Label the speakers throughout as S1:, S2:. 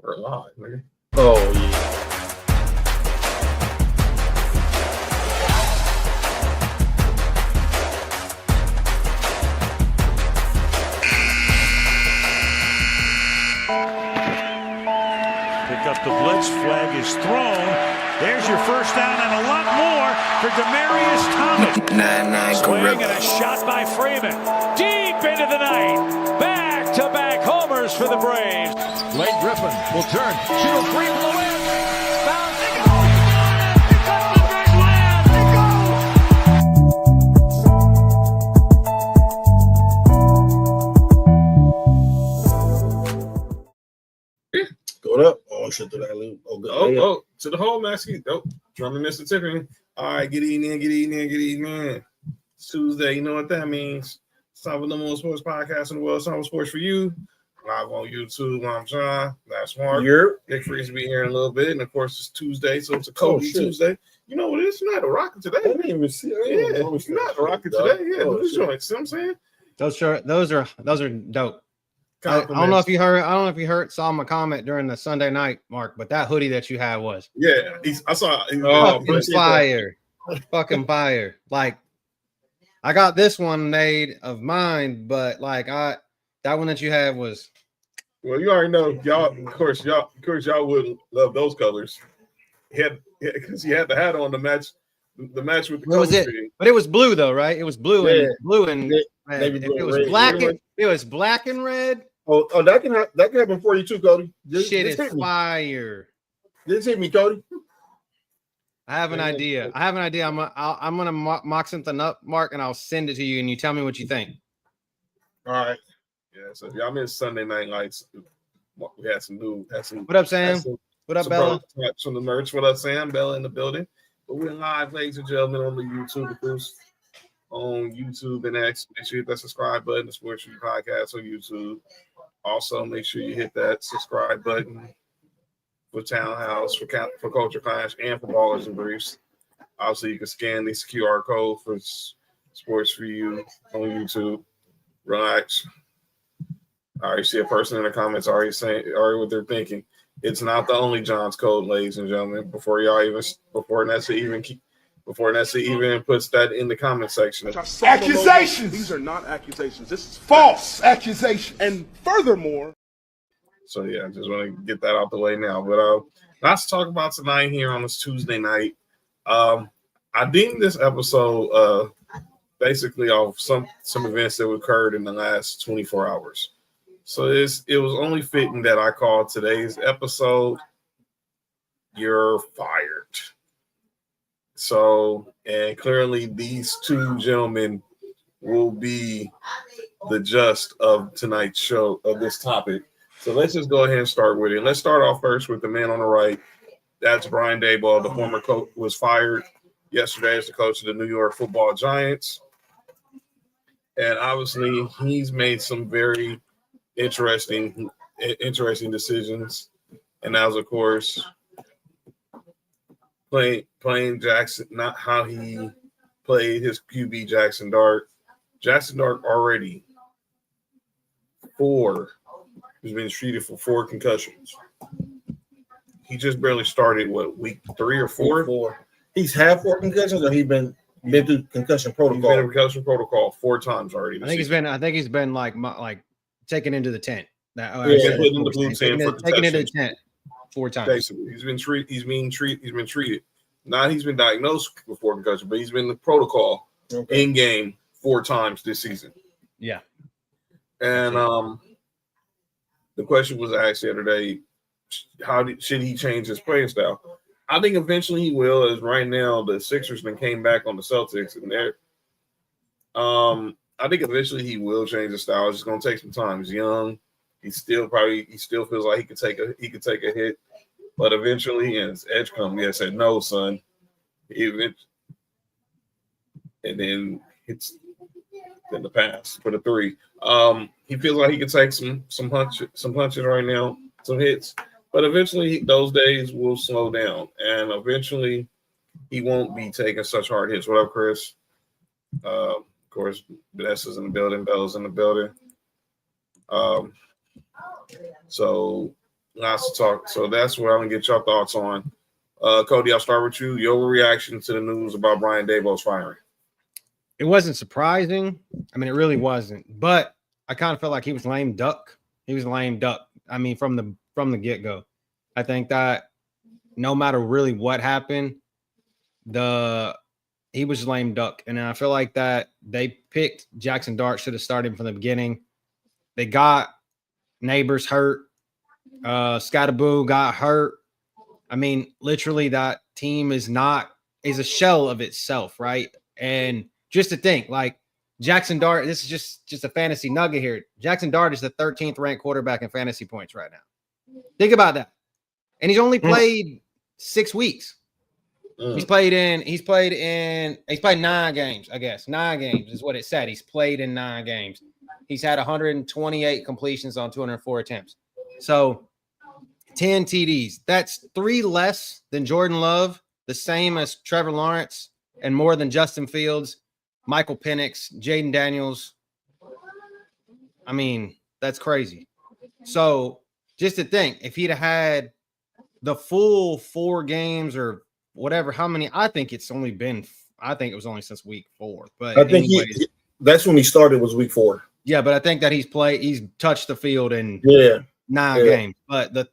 S1: We're live, nigga. Oh, yeah.
S2: Pick up the blitz. Flag is thrown. There's your first down and a lot more for Demaryius Thomas. Swing and a shot by Freeman. Deep into the night. Back-to-back homers for the Braves.
S3: Blake Griffin will turn. Shoot a free blow in. Bounce. They go. They got the big land.
S1: They go. Go up. Oh, shit to that loop. Oh, good. Oh, to the hole, Maxie. Oh, drumming Mr. Tiffany. All right, get eating. It's Tuesday. You know what that means. It's time for the number one sports podcast in the world. It's time for sports for you. Live on YouTube. I'm John. That's Mark. Nick Freeze will be here in a little bit. And of course, it's Tuesday, so it's a Kobe Tuesday. You know what it is? You're not a rocket today. I didn't even see it. Yeah, you're not a rocket today. Yeah, those joints. See what I'm saying?
S4: Those are dope. I don't know if you heard, saw my comment during the Sunday night, Mark, but that hoodie that you had was
S1: I saw.
S4: Fire, fucking fire. Like, I got this one made of mine, but like that one that you had was.
S1: Well, you already know, y'all. Of course, y'all would love those colors. Because he had the hat on to match the match with the color.
S4: But it was blue though, right? It was blue and red. If it was black, it was black and red.
S1: Oh, that can happen for you too, Cody.
S4: Shit is fire.
S1: This hit me, Cody.
S4: I have an idea. I'm gonna mock something up, Mark, and I'll send it to you, and you tell me what you think.
S1: All right. Yeah. So if y'all missed Sunday Night Lights, we had some.
S4: What up, Sam? What up, Bella?
S1: From the merch. What up, Sam? Bella in the building. But we're live, ladies and gentlemen, on the YouTube boost on YouTube and X. Make sure you hit that subscribe button. The Sports Review Podcast on YouTube. Also, make sure you hit that subscribe button for Townhouse, for Culture Clash, and for Ballers and Briefs. Also, you can scan this QR code for Sports for You on YouTube. Relax. I already see a person in the comments already what they're thinking. It's not the only John's code, ladies and gentlemen. Before Nessa even puts that in the comment section.
S5: Accusations. These are not accusations. This is false accusation. And furthermore.
S1: So yeah, I just want to get that out the way now. But let's talk about tonight here on this Tuesday night. I deemed this episode basically off some events that occurred in the last 24 hours. So it was only fitting that I called today's episode "You're Fired." So, and clearly these two gentlemen will be the just of tonight's show of this topic. So let's just go ahead and start with it. Let's start off first with the man on the right. That's Brian Dabole, the former coach, was fired yesterday as the coach of the New York Football Giants. And obviously he's made some very interesting decisions. And that was, of course, playing Jackson, not how he played his QB Jackson Dart. Jackson Dart already he's been treated for 4 concussions. He just barely started week 3 or 4?
S6: He's had 4 concussions, or he's been through concussion protocol.
S1: He's been in concussion protocol 4 times already.
S4: I think he's been like taken into the tent.
S1: Taken into the
S4: tent 4 times.
S1: Basically, he's been treated. Not he's been diagnosed with 4 concussions, but he's been in the protocol in game 4 times this season.
S4: Yeah.
S1: And the question was asked the other day, should he change his playing style? I think eventually he will. As right now, the Sixers then came back on the Celtics, and I think eventually he will change his style. It's just going to take some time. He's young. He still feels like he could take a hit, but eventually, and his edge come. He said, "No, son," and then hits in the pass for the 3. He feels like he could take some punches right now, some hits, but eventually those days will slow down, and eventually he won't be taking such hard hits. What up, Chris? Of course, Vanessa's in the building. Bella's in the building. So Lots to talk. So that's what I'm gonna get your thoughts on. Cody, I'll start with you. Your reaction to the news about Brian Dabole's firing.
S4: It wasn't surprising. I mean, it really wasn't. But I kind of felt like he was lame duck. He was lame duck. I mean, from the get-go. I think that no matter really what happened, he was lame duck. And I feel like that they picked Jackson Dart, should have started from the beginning. They got Neighbors hurt. Scatterboo got hurt. I mean, literally that team is a shell of itself, right? And just to think, like, Jackson Dart, this is just a fantasy nugget here. Jackson Dart is the 13th ranked quarterback in fantasy points right now. Think about that. And he's only played 6 weeks. He's played 9 games, I guess. 9 games is what it said. He's played in 9 games. He's had 128 completions on 204 attempts. So 10 TDs. That's 3 less than Jordan Love, the same as Trevor Lawrence, and more than Justin Fields, Michael Penix, Jaden Daniels. I mean, that's crazy. So just to think, if he'd have had the full 4 games or whatever, how many? I think it was only since week 4. But
S6: I think that's when he started, was week 4.
S4: Yeah, but I think that he's touched the field in 9 games. But the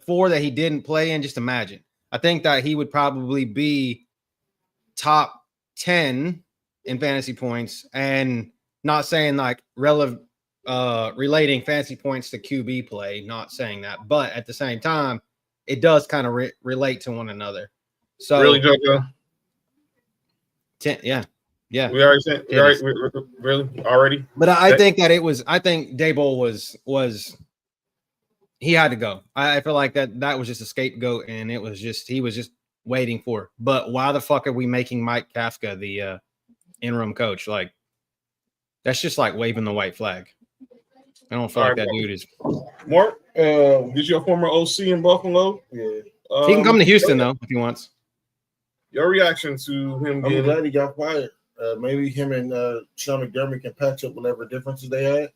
S4: 4 that he didn't play in, just imagine. I think that he would probably be top 10 in fantasy points, and not saying like relating fantasy points to QB play, not saying that, but at the same time, it does kind of relate to one another. So
S1: really, JoJo?
S4: 10, yeah.
S1: We already said really already.
S4: But I think Dabole was he had to go. I feel like that was just a scapegoat, and he was just waiting for it. But why the fuck are we making Mike Kafka the interim coach? Like, that's just like waving the white flag. I don't feel like that dude is.
S1: Mark, is your former OC in Buffalo?
S6: Yeah.
S4: He can come to Houston though if he wants.
S1: Your reaction to him?
S6: I'm glad he got fired. Maybe him and Sean McDermott can patch up whatever differences they had.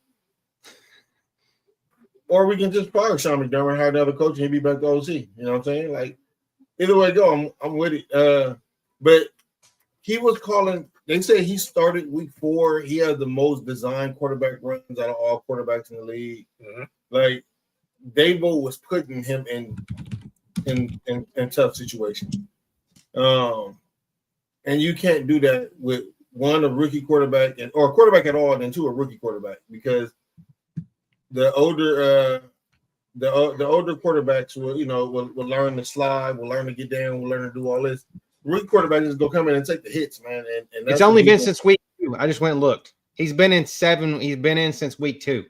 S6: Or we can just fire Sean McDermott, hire another coach, and he'll be back to OC. You know what I'm saying? Like, either way go, I'm with it. But he was calling. They say he started week 4. He had the most designed quarterback runs out of all quarterbacks in the league.
S1: Mm-hmm.
S6: Like, Dabole was putting him in tough situations. And you can't do that with a rookie quarterback or a quarterback at all, and then 2, a rookie quarterback, because the older quarterbacks will learn to slide, will learn to get down, will learn to do all this. Rookie quarterback is gonna come in and take the hits, man. And
S4: it's only been since week 2. I just went and looked. He's been in 7. He's been in since week 2.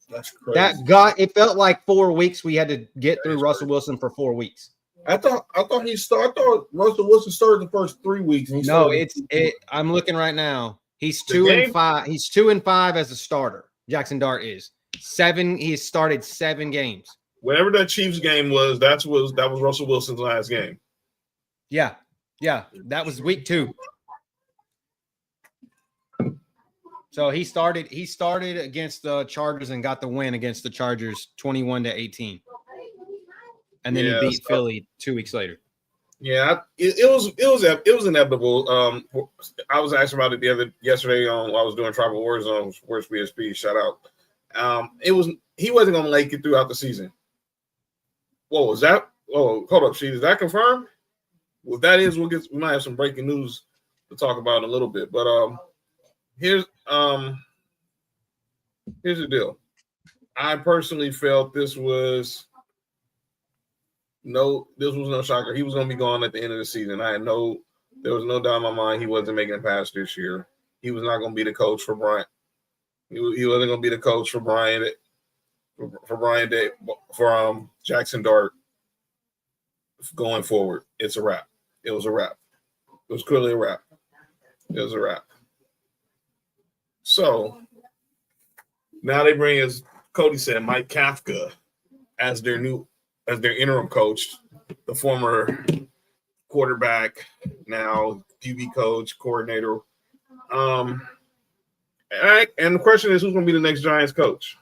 S6: That's crazy.
S4: It felt like 4 weeks. We had to get through Russell Wilson for 4 weeks.
S6: I thought Russell Wilson started the first 3 weeks. And
S4: I'm looking right now. He's 2-5. He's 2-5 as a starter. Jackson Dart is 7. He started 7 games.
S1: Whatever that Chiefs game was, that was Russell Wilson's last game.
S4: Yeah, that was week 2. So he started against the Chargers and got the win against the Chargers 21-18. And then he beat Philly 2 weeks later.
S1: Yeah, it was inevitable. I was asking about it yesterday while I was doing Tribal Wars on Sports BSP. Shout out. He wasn't going to make it throughout the season. Whoa, is that? Oh, hold up, Sheet. Is that confirmed? Well, if that is, we might have some breaking news to talk about in a little bit. But here's the deal. I personally felt this was no shocker. He was going to be gone at the end of the season. There was no doubt in my mind he wasn't making it past this year. He was not going to be the coach for Brian. He wasn't going to be the coach for Brian for Jackson Dart going forward. It's a wrap. It was a wrap. It was clearly a wrap. It was a wrap. So now they bring, as Cody said, Mike Kafka as their interim coach, the former quarterback, now QB coach, coordinator. And the question is, who's going to be the next Giants coach?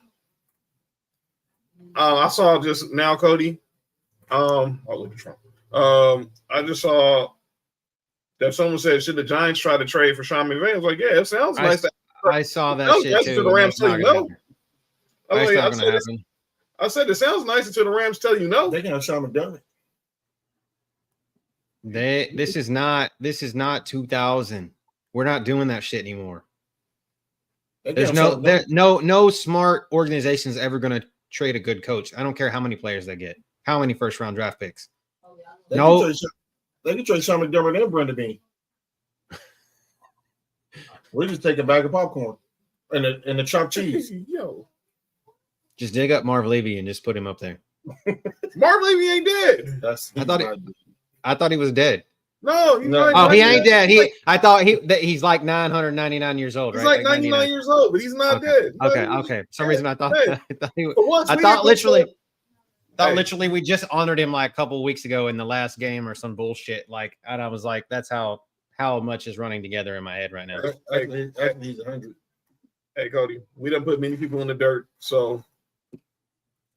S1: I saw just now, Cody. I just saw that someone said, should the Giants try to trade for Sean McVay? I was like, yeah, it sounds nice.
S4: I saw that shit
S1: nice
S4: too.
S1: until the Rams tell you no.
S4: That's not going to happen.
S1: I said it sounds nice until the Rams tell you no.
S6: They can have Sean McDermott.
S4: This is not 2000. We're not doing that shit anymore. There's no smart organization is ever going to trade a good coach. I don't care how many players they get, how many first round draft picks.
S6: They can trade Sean McDermott and Brandon Bean. We just take a bag of popcorn and the chopped cheese.
S1: Yo,
S4: just dig up Marv Levy and just put him up there.
S1: Marv Levy ain't dead.
S4: I thought he was dead.
S1: No,
S4: he ain't dead. He's like 999 years old, right?
S1: He's like 99 years old, but he's not dead.
S4: Okay. For some reason I thought literally we just honored him like a couple of weeks ago in the last game or some bullshit. Like, and I was like, that's how much is running together in my head right now.
S6: Actually, he's 100.
S1: Hey, Cody, we done put many people in the dirt, so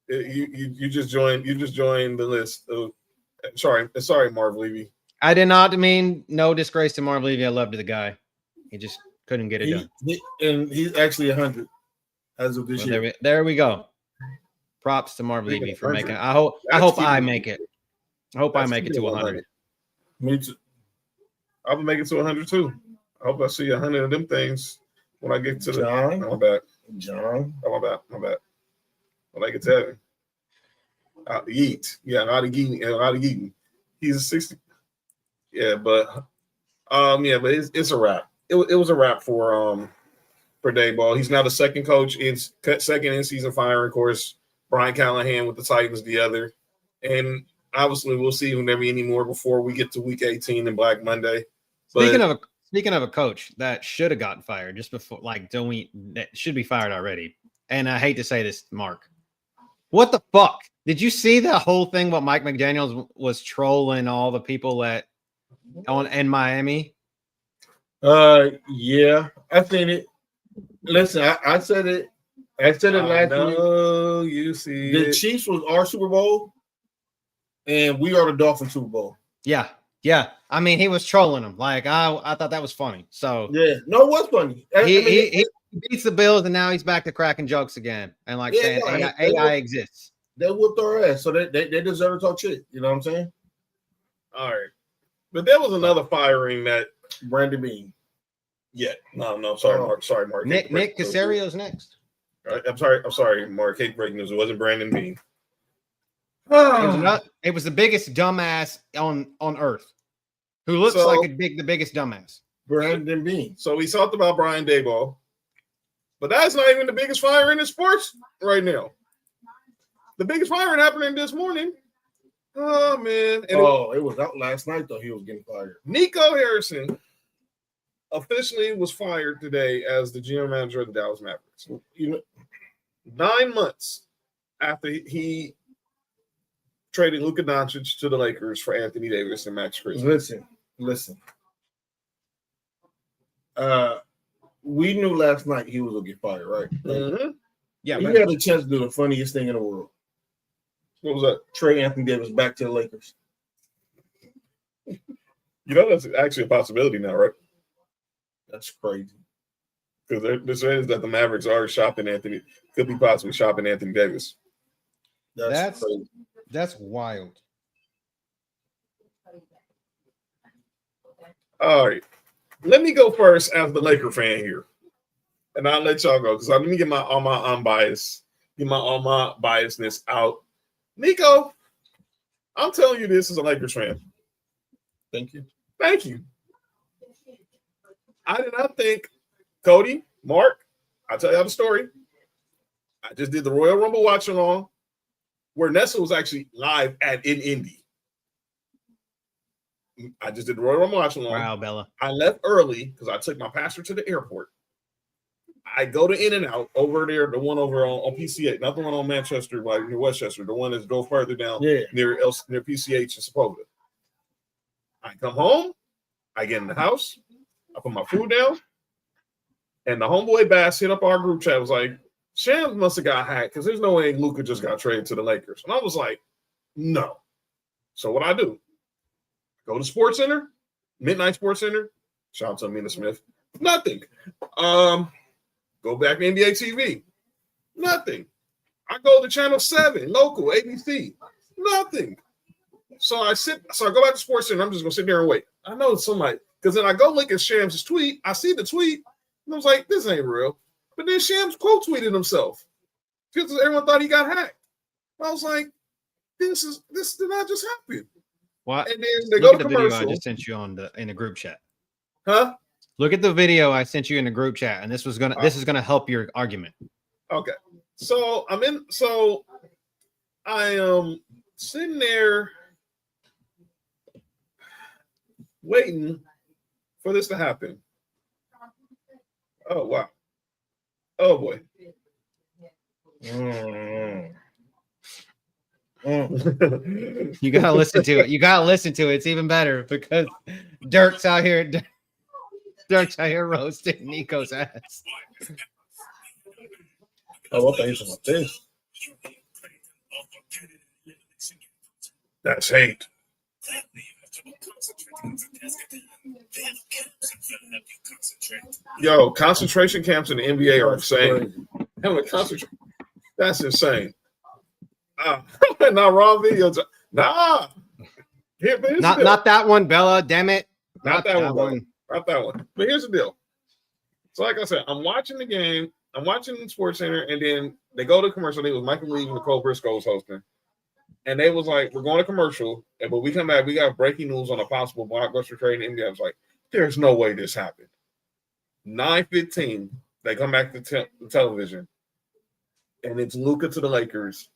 S1: you just joined the list. Sorry, Marv Levy.
S4: I did not mean no disgrace to Marv Levy. I loved the guy. He just couldn't get it done.
S6: And he's actually 100 as of this year.
S4: There we go. Props to Marv Levy for making it. I hope I make it. I hope I make it to 100.
S6: Me too.
S1: I'm gonna make it to 100 too. I hope I see 100 of them things when I get to the.
S6: John.
S1: My bad.
S6: My
S1: bad. When I get to heaven. Yeet. Yeah, a lot of eating. He's a 60. Yeah, but it's a wrap. It was a wrap for Daboll. He's now the second coach in season firing. Of course, Brian Callahan with the Titans the other, and obviously we'll see him never anymore before we get to Week 18 and Black Monday.
S4: Speaking of a coach that should have gotten fired just before, that should be fired already. And I hate to say this, Mark, what the fuck? Did you see the whole thing? What Mike McDaniels was trolling all the people in Miami?
S6: Yeah, I seen it. Listen, I said it. I said it last week.
S1: You see,
S6: the Chiefs was our Super Bowl, and we are the Dolphins Super Bowl.
S4: Yeah. I mean, he was trolling them. Like I thought that was funny. So
S6: yeah, no, it was funny.
S4: He beats the Bills, and now he's back to cracking jokes again and saying AI exists.
S6: They whooped our ass, so they deserve to talk shit. You know what I'm saying?
S1: All right, but there was another firing that
S6: Brandon Bean.
S1: Yeah, no, sorry, Mark. Sorry, Mark.
S4: Nick Casario's next.
S1: All right, I'm sorry, Mark. Hate breaking news. It wasn't Brandon Bean.
S4: It was the biggest dumbass on earth, who looks like the biggest dumbass.
S6: Brandon Bean.
S1: So we talked about Brian Dabole, but that's not even the biggest firing in sports right now. The biggest firing happening this morning. Oh man!
S6: It was out last night though. He was getting fired.
S1: Nico Harrison officially was fired today as the GM manager of the Dallas Mavericks. 9 months after he traded Luka Doncic to the Lakers for Anthony Davis and Max Christie.
S6: Listen. We knew last night he was gonna get fired, right?
S1: Mm-hmm.
S6: Yeah, he had a chance to do the funniest thing in the world.
S1: What was that?
S6: Trade Anthony Davis back to the Lakers.
S1: That's actually a possibility now, right?
S6: That's crazy.
S1: Because they're saying that the Mavericks are could be possibly shopping Anthony Davis.
S6: That's crazy.
S4: That's wild.
S1: All right. Let me go first as the Laker fan here. And I'll let y'all go because let me get all my biasness out. Nico, I'm telling you this as a Lakers fan.
S6: Thank you.
S1: I did not think, Cody, Mark, I'll tell y'all the story. I just did the Royal Rumble watch along where Nessa was actually live in Indy. I just did the Royal Rumble watch along.
S4: Wow, Bella.
S1: I left early because I took my pastor to the airport. I go to In-N-Out over there, the one over on PCH, not the one on Manchester, like near Westchester, the one that goes further down near PCH and Sepulveda. I come home, I get in the house, I put my food down, and the homeboy Bass hit up our group chat, was like, Shams must have got hacked because there's no way Luka just got traded to the Lakers. And I was like, no. So what I do? Go to Sports Center, Midnight Sports Center. Shout out to Amina Smith. Nothing. Go back to NBA TV. Nothing. I go to Channel 7, local, ABC. Nothing. So I go back to Sports Center. I'm just gonna sit there and wait. I know somebody, because then I go look at Shams' tweet. I see the tweet, and I was like, this ain't real. But then Shams quote tweeted himself because everyone thought he got hacked. I was like, this did not just happen.
S4: What?
S1: And then they
S4: Look
S1: go
S4: at
S1: to
S4: the video
S1: commercial.
S4: I just sent you in the group chat.
S1: Huh?
S4: Look at the video I sent you in the group chat, and this is gonna help your argument.
S1: Okay. So I am sitting there waiting for this to happen. Oh wow. Oh boy.
S4: You gotta listen to it. It's even better because Dirk's out here roasting Nico's ass.
S6: Oh, what the about this?
S1: That's hate. Yo, concentration camps in the NBA are insane. That's insane. Not raw videos. Nah.
S4: Not that one, Bella. Damn it.
S1: Not that one. Not that one. But here's the deal. So, like I said, I'm watching the game. I'm watching the Sports Center, and then they go to commercial. It was Michael Lee and Nicole Briscoe was hosting. And they was like, we're going to commercial, but we come back, we got breaking news on a possible blockbuster trade in India. I was like, there's no way this happened. 9:15, they come back to the television, and it's Luka to the Lakers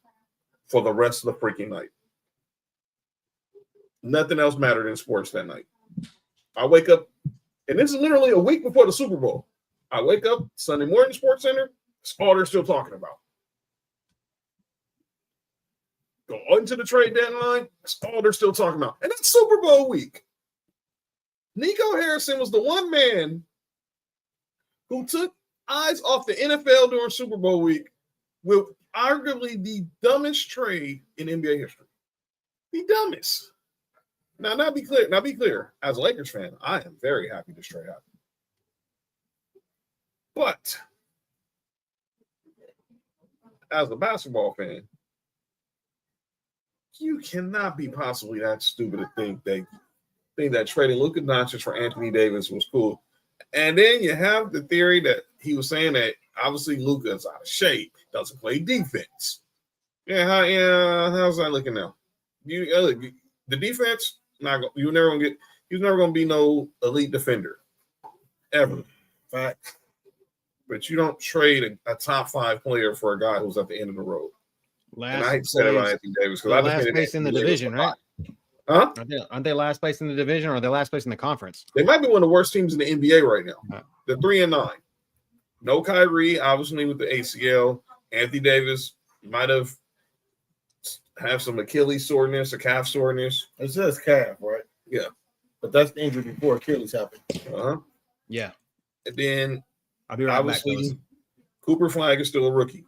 S1: for the rest of the freaking night. Nothing else mattered in sports that night. I wake up, and this is literally a week before the Super Bowl. I wake up Sunday morning, Sports Center, it's all they're still talking about. Go into the trade deadline, that's all they're still talking about. And that's Super Bowl week. Nico Harrison was the one man who took eyes off the NFL during Super Bowl week with arguably the dumbest trade in NBA history. The dumbest. Now be clear. As a Lakers fan, I am very happy this trade happened. But as a basketball fan, you cannot be possibly that stupid to think that trading Luka Doncic for Anthony Davis was cool. And then you have the theory that he was saying that obviously Luka is out of shape, doesn't play defense. How's that looking now? The defense, he's never gonna be no elite defender. Ever. Fact. But you don't trade a top 5 player for a guy who's at the end of the road. And I hate to say that about Anthony Davis because I
S4: last place in the division, right?
S1: Huh?
S4: Aren't they last place in the division, or are they last place in the conference?
S1: They might be one of the worst teams in the NBA right now. They're 3-9. No Kyrie, obviously with the ACL. Anthony Davis might have some Achilles soreness, a calf soreness.
S6: It says calf, right?
S1: Yeah,
S6: but that's the injury before Achilles happened.
S4: Yeah,
S1: and then
S4: I'll be right
S1: obviously
S4: back.
S1: Cooper Flag is still a rookie.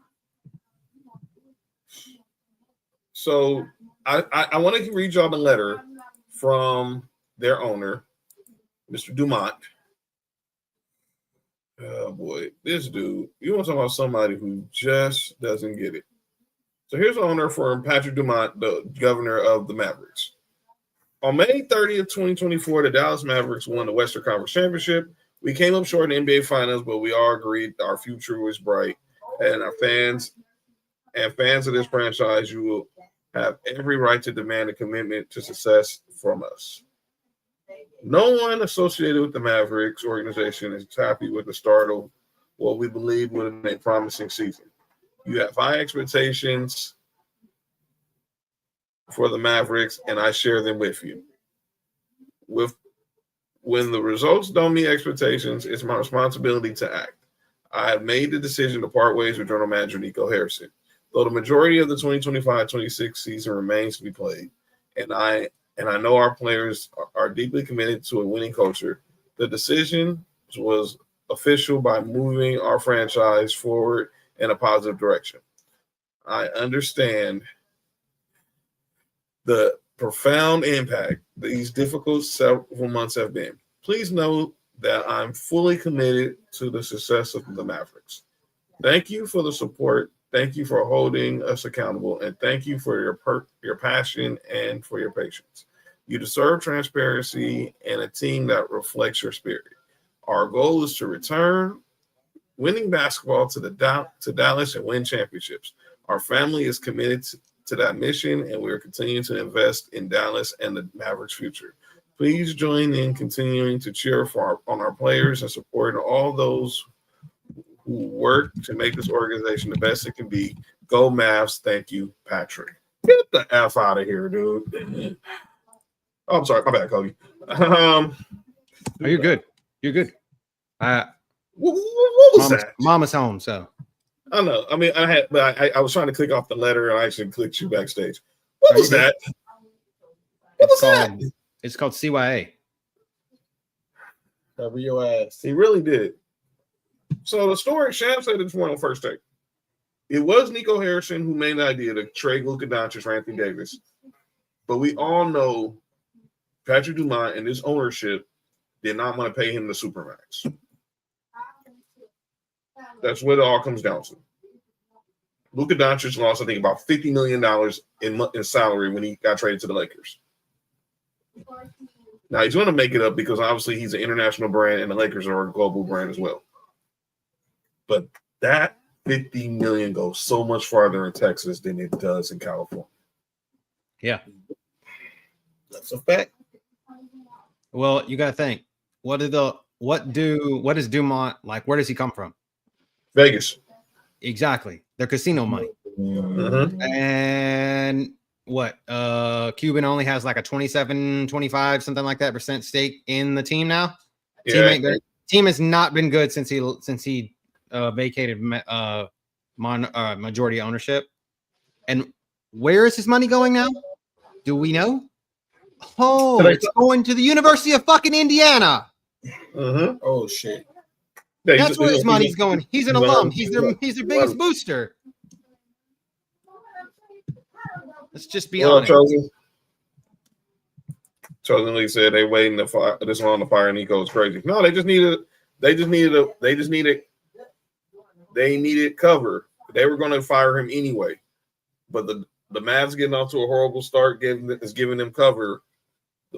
S1: So I want to read y'all the letter from their owner, Mr. Dumont. Oh boy, this dude, you want to talk about somebody who just doesn't get it. So here's the owner from Patrick Dumont, the governor of the Mavericks. On May 30th, 2024, the Dallas Mavericks won the Western Conference Championship. We came up short in the NBA Finals, but we all agreed our future was bright. And our fans of this franchise, you will have every right to demand a commitment to success from us. No one associated with the Mavericks organization is happy with the start of what we believe would have been a promising season. You have high expectations for the Mavericks, and I share them with you. When the results don't meet expectations, it's my responsibility to act. I have made the decision to part ways with General Manager Nico Harrison. Though the majority of the 2025-26 season remains to be played, and I know our players are deeply committed to a winning culture, the decision was official by moving our franchise forward in a positive direction. I understand the profound impact these difficult several months have been. Please know that I'm fully committed to the success of the Mavericks. Thank you for the support. Thank you for holding us accountable, and thank you for your passion and for your patience. You deserve transparency and a team that reflects your spirit. Our goal is to return winning basketball to Dallas and win championships. Our family is committed to that mission, and we are continuing to invest in Dallas and the Mavericks' future. Please join in continuing to cheer on our players and support all those who work to make this organization the best it can be. Go Mavs. Thank you, Patrick. Get the F out of here, dude. Oh, I'm sorry. My bad, Kobe.
S4: Oh, you're good. You're good.
S1: What was that?
S4: Mama's home, so.
S1: I know. I mean, I was trying to click off the letter, and I actually clicked you backstage. What was that? What was that?
S4: It's called CYA.
S6: Cover your ass.
S1: He really did. So the story, Sham said this one on First Take. It was Nico Harrison who made the idea to trade Luka Doncic for Anthony Davis. But we all know Patrick Dumont and his ownership did not want to pay him the supermax. That's what it all comes down to. Luka Doncic lost, I think, about $50 million in salary when he got traded to the Lakers. Now, he's going to make it up because obviously he's an international brand and the Lakers are a global brand as well. But that $50 million goes so much farther in Texas than it does in California.
S4: Yeah.
S1: That's a fact.
S4: Well, you got to think. What does Dumont like? Where does he come from?
S1: Vegas.
S4: Exactly. Their casino money.
S1: Mm-hmm.
S4: And what? Cuban only has like a 27, 25, something like that % stake in the team now.
S1: Yeah.
S4: Team has not been good since he vacated majority ownership. And where is his money going now? Do we know? Oh, it's going to the University of fucking Indiana.
S1: Mm-hmm.
S6: Oh shit.
S1: Yeah,
S4: that's where his money's going. He's an alum. He's their biggest booster. Let's just be honest.
S1: Chosen Lee said they waiting to fire this one on the fire. Nico is crazy. No, they needed cover. They were going to fire him anyway, but the Mavs getting off to a horrible start is giving them cover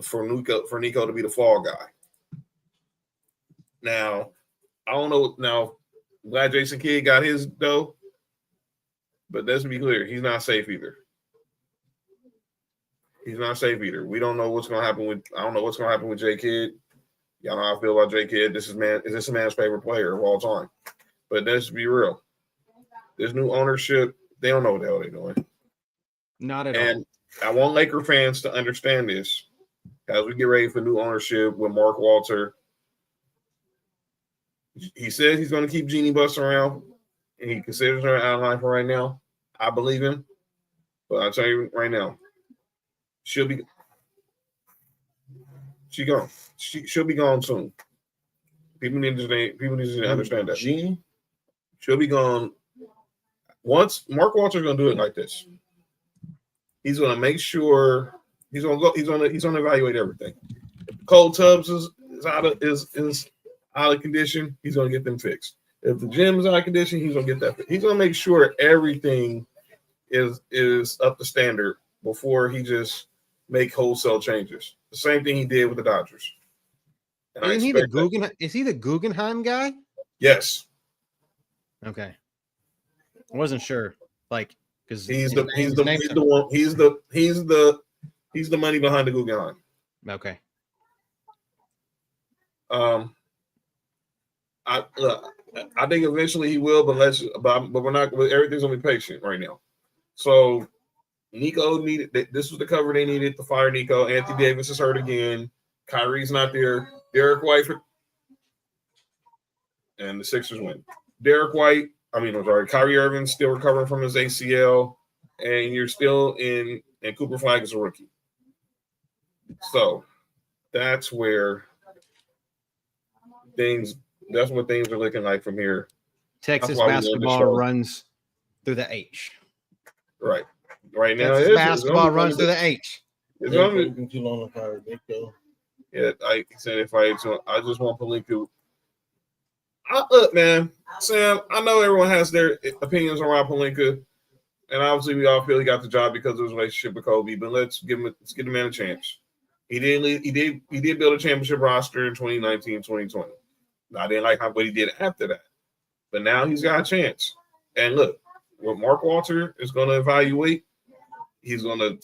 S1: for Nico to be the fall guy. Now, I don't know. Now, glad Jason Kidd got his dough, but let's be clear, he's not safe either. He's not safe either. We don't know what's going to happen with. I don't know what's going to happen with J Kidd. Y'all know how I feel about J Kidd. Is this a man's favorite player of all time? But let's be real. This new ownership, they don't know what the hell they're doing.
S4: Not at all.
S1: And I want Laker fans to understand this as we get ready for new ownership with Mark Walter. He says he's going to keep Jeannie Buss around, and he considers her out of line for right now. I believe him, but I'll tell you right now, she'll be gone. She'll be gone soon. People need to understand that.
S6: Jeannie,
S1: she'll be gone. Once Mark Walter's going to do it like this, he's going to make sure he's going to evaluate everything. If Cold Tubbs is out of condition, he's going to get them fixed. If the gym is out of condition, he's going to get that fixed. He's going to make sure everything is up to standard before he just make wholesale changes. The same thing he did with the Dodgers.
S4: Is he the Guggenheim guy?
S1: Yes.
S4: Okay. I wasn't sure. Like, because
S1: he's the money behind the Guggenheim.
S4: Okay.
S1: I think eventually he will, but we're not. Everything's gonna be patient right now. So Nico needed. This was the cover they needed to fire Nico. Anthony Davis is hurt again. Kyrie's not there. Derek White and the Sixers win. Kyrie Irving's still recovering from his ACL, and you're still in. And Cooper Flag is a rookie. So that's where things. That's what things are looking like from here
S4: Texas
S1: why we love this
S4: basketball
S1: show.
S4: runs through the H.
S1: Right now,
S4: Texas
S1: it's
S4: basketball runs through the H.
S1: It's gonna
S6: Taking too long to fire Nico.
S1: Yeah, I said if I just want Pelinka. Look, man, Sam. I know everyone has their opinions around Pelinka, and obviously we all feel he got the job because of his relationship with Kobe. But let's give the man a chance. He did build a championship roster in 2019, 2020. I didn't like what he did after that, but now he's got a chance. And look, what Mark Walter is going to evaluate, he's going to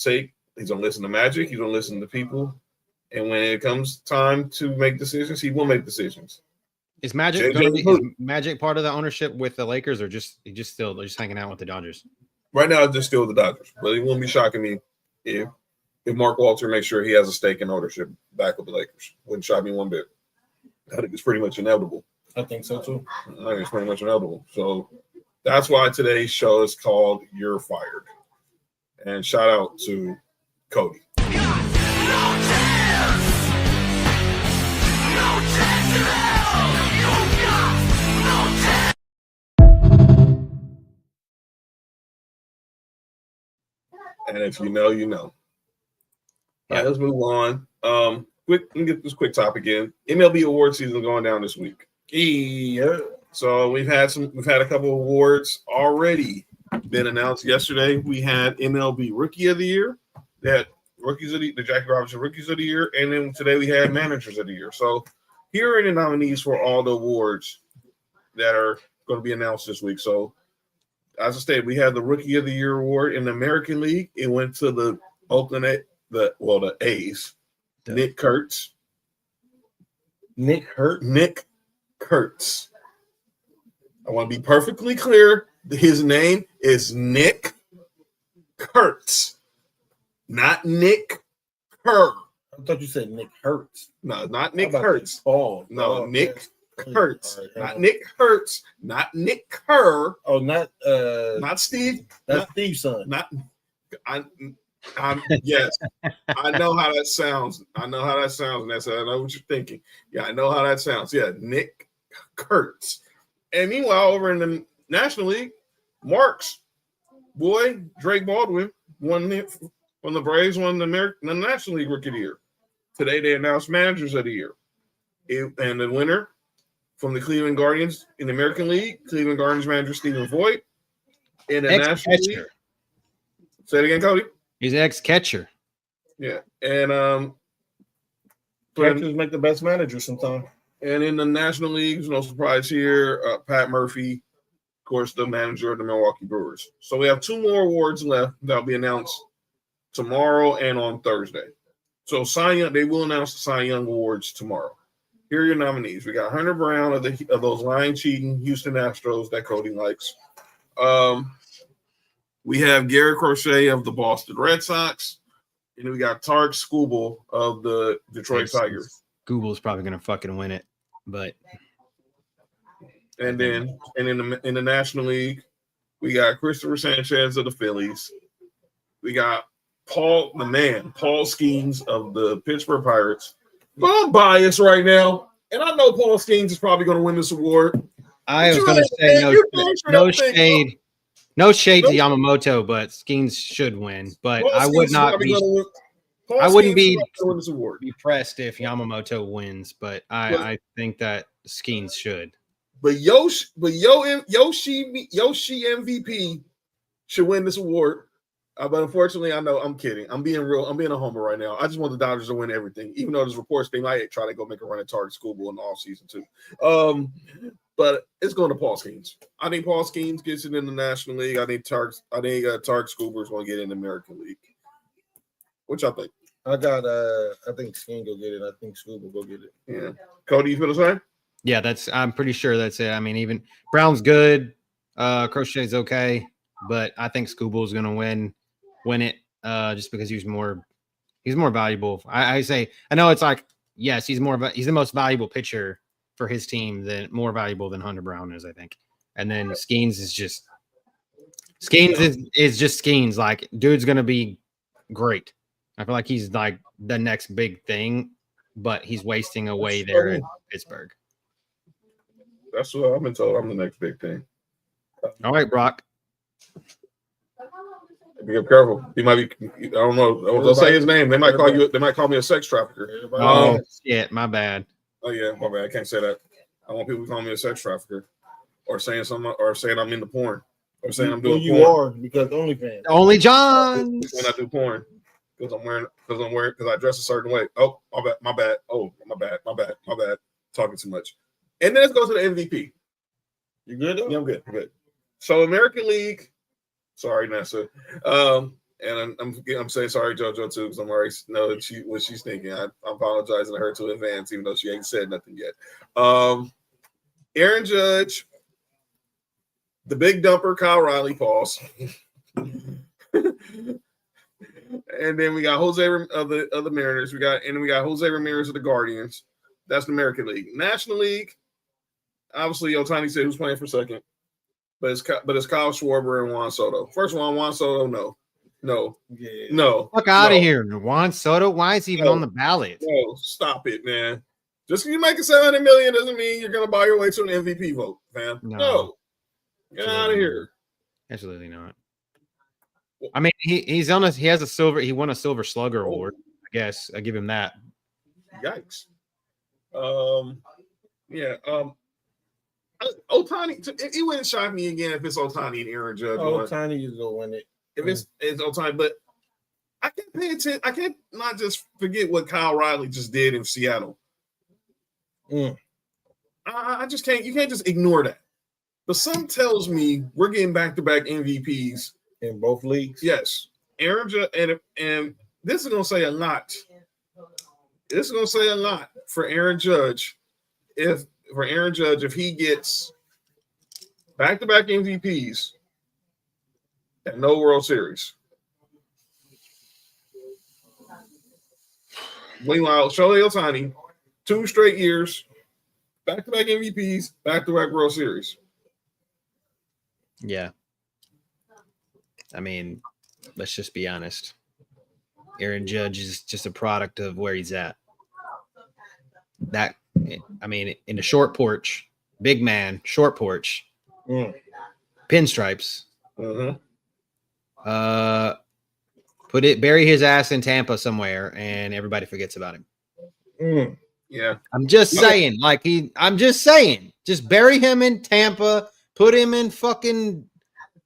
S1: listen to Magic, he's going to listen to people, and when it comes time to make decisions, he will make decisions.
S4: Is Magic part of the ownership with the Lakers, or just hanging out with the Dodgers?
S1: Right now, it's just still the Dodgers, but it wouldn't be shocking me if Mark Walter makes sure he has a stake in ownership back with the Lakers. Wouldn't shock me one bit. I think it's pretty much inevitable.
S6: I think so too.
S1: I think it's pretty much inevitable. So that's why today's show is called "You're Fired." And shout out to Cody. And if you know, you know. All right, let's move on. Let me get this quick topic in. MLB award season going down this week.
S6: Yeah.
S1: So we've had a couple of awards already been announced yesterday. We had MLB Rookie of the Year, the Jackie Robinson Rookies of the Year, and then today we had Managers of the Year. So here are the nominees for all the awards that are going to be announced this week. So as I stated, we had the Rookie of the Year award in the American League. It went to the A's. Nick Kurtz.
S6: Nick
S1: Kurtz. I want to be perfectly clear. His name is Nick Kurtz, not Nick Kerr.
S6: I thought you said Nick Hurts.
S1: No, not Nick Kurtz.
S6: No,
S1: Nick Kurtz. Not Nick Hurts. Not Nick Kerr.
S6: Oh, not
S1: Steve.
S6: That's Steve's son.
S1: Yes. I know how that sounds. And I know what you're thinking. Yeah, I know how that sounds. Yeah, Nick Kurtz. And meanwhile, over in the National League, Mark's boy, Drake Baldwin, won from the Braves, won the National League Rookie of the Year. Today, they announced Managers of the Year. And the winner from the Cleveland Guardians in the American League, Cleveland Guardians manager Stephen Voigt. In the National League. Say it again, Cody.
S4: He's an ex-catcher.
S1: Yeah. And
S6: catchers make the best manager sometimes.
S1: And in the National League, no surprise here, Pat Murphy, of course, the manager of the Milwaukee Brewers. So we have two more awards left that'll be announced tomorrow and on Thursday. So they will announce the Cy Young Awards tomorrow. Here are your nominees. We got Hunter Brown of those line cheating Houston Astros that Cody likes. We have Garrett Crochet of the Boston Red Sox. And then we got Tarek Skubal of the Detroit Tigers.
S4: Google's probably going to fucking win it, but.
S1: And then in the National League, we got Christopher Sanchez of the Phillies. We got Paul Skeens of the Pittsburgh Pirates. But I'm biased right now, and I know Paul Skeens is probably going to win this award.
S4: I was going to say no shade to Yamamoto, but Skeens should win. But I would not be. I wouldn't be depressed if Yamamoto wins, but I think that Skeens should.
S1: But Yoshi MVP should win this award. But unfortunately, I know I'm kidding. I'm being a homer right now. I just want the Dodgers to win everything, even though there's reports they might try to go make a run at Target Schoolboy in the offseason too. But it's going to Paul Skeens. I think Paul Skeens gets it in the National League. I think Target Schoolboy is going to get it in the American League. What y'all think?
S6: I think Skeens go get it. I think Schoolboy go get it.
S1: Yeah. Cody, you feel the same?
S4: Yeah, I'm pretty sure that's it. I mean, even Brown's good. Crochet's okay, but I think Schoolboy's going to win it just because he's more valuable. I know it's like, yes, he's the most valuable pitcher for his team, more valuable than Hunter Brown is, I think. And then Skeens is just Skeens. Like, dude's going to be great. I feel like he's like the next big thing, but he's wasting away there in Pittsburgh.
S1: That's what I've been told. I'm the next big thing.
S4: All right, Brock.
S1: Be careful. He might be. I don't know. Don't say his name. They might call you. They might call me a sex trafficker.
S4: Oh shit, my bad.
S1: Oh yeah, my bad. I can't say that. I want people to call me a sex trafficker, or saying something, or saying I'm into porn, or saying I'm doing
S6: you
S1: porn.
S6: are because OnlyFans.
S4: Only John.
S1: When I do porn, because I dress a certain way. Oh, my bad. Oh, my bad. Talking too much. And then let's go to the MVP.
S6: You good though?
S1: Yeah, I'm good. So American League. Sorry, Nessa. And I'm saying sorry, JoJo, too, because I'm already know what she's thinking. I'm apologizing to her to advance, even though she ain't said nothing yet. Aaron Judge, the big dumper, Kyle Riley, pause. And then we got Jose of the Mariners. We got Jose Ramirez of the Guardians. That's the American League. National League, obviously, Ohtani said who's playing for second. But it's Kyle Schwarber and Juan Soto. First one, Juan Soto, no.
S4: Fuck out of here, Juan Soto. Why is he even on the ballot?
S1: No, stop it, man. Just because you make it $700 million doesn't mean you're gonna buy your way to an MVP vote, fam. No. Get out of here.
S4: Absolutely not. I mean, he has a silver. He won a Silver Slugger award. I guess I give him that.
S1: Yikes. Ohtani, it wouldn't shock me again if it's Ohtani and Aaron Judge.
S6: Ohtani is gonna win it.
S1: If it's Ohtani, but I can't pay attention. I can't not just forget what Kyle Riley just did in Seattle. I just can't. You can't just ignore that. But something tells me we're getting back-to-back MVPs
S6: in both leagues.
S1: Yes, Aaron Judge, and this is gonna say a lot. This is gonna say a lot for Aaron Judge. If he gets back-to-back MVPs and no World Series. Meanwhile, Shohei Ohtani, 2 straight years, back-to-back MVPs, back-to-back World Series.
S4: Yeah. I mean, let's just be honest. Aaron Judge is just a product of where he's at. I mean, in a short porch, big man, short porch, pinstripes. Bury his ass in Tampa somewhere, and everybody forgets about him.
S1: Yeah,
S4: I'm just saying, just bury him in Tampa, put him in fucking,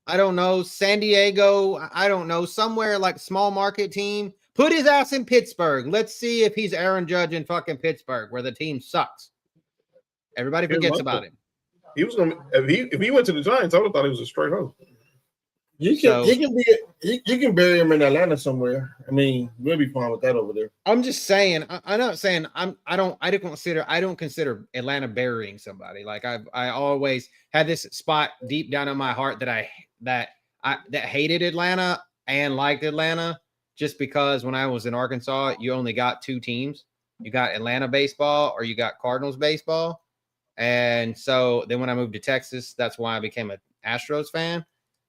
S4: I don't know, San Diego, I don't know, somewhere like small market team. Put his ass in Pittsburgh. Let's see if he's Aaron Judge in fucking Pittsburgh, where the team sucks. Everybody forgets about him.
S1: He was gonna if he went to the Giants, I would have thought he was a straight home.
S6: You can bury him in Atlanta somewhere. I mean, we'll be fine with that over there.
S4: I'm just saying. I'm not saying I don't consider Atlanta burying somebody. Like I always had this spot deep down in my heart that hated Atlanta and liked Atlanta. Just because when I was in Arkansas, you only got 2 teams. You got Atlanta baseball or you got Cardinals baseball. And so then when I moved to Texas, that's why I became an Astros fan.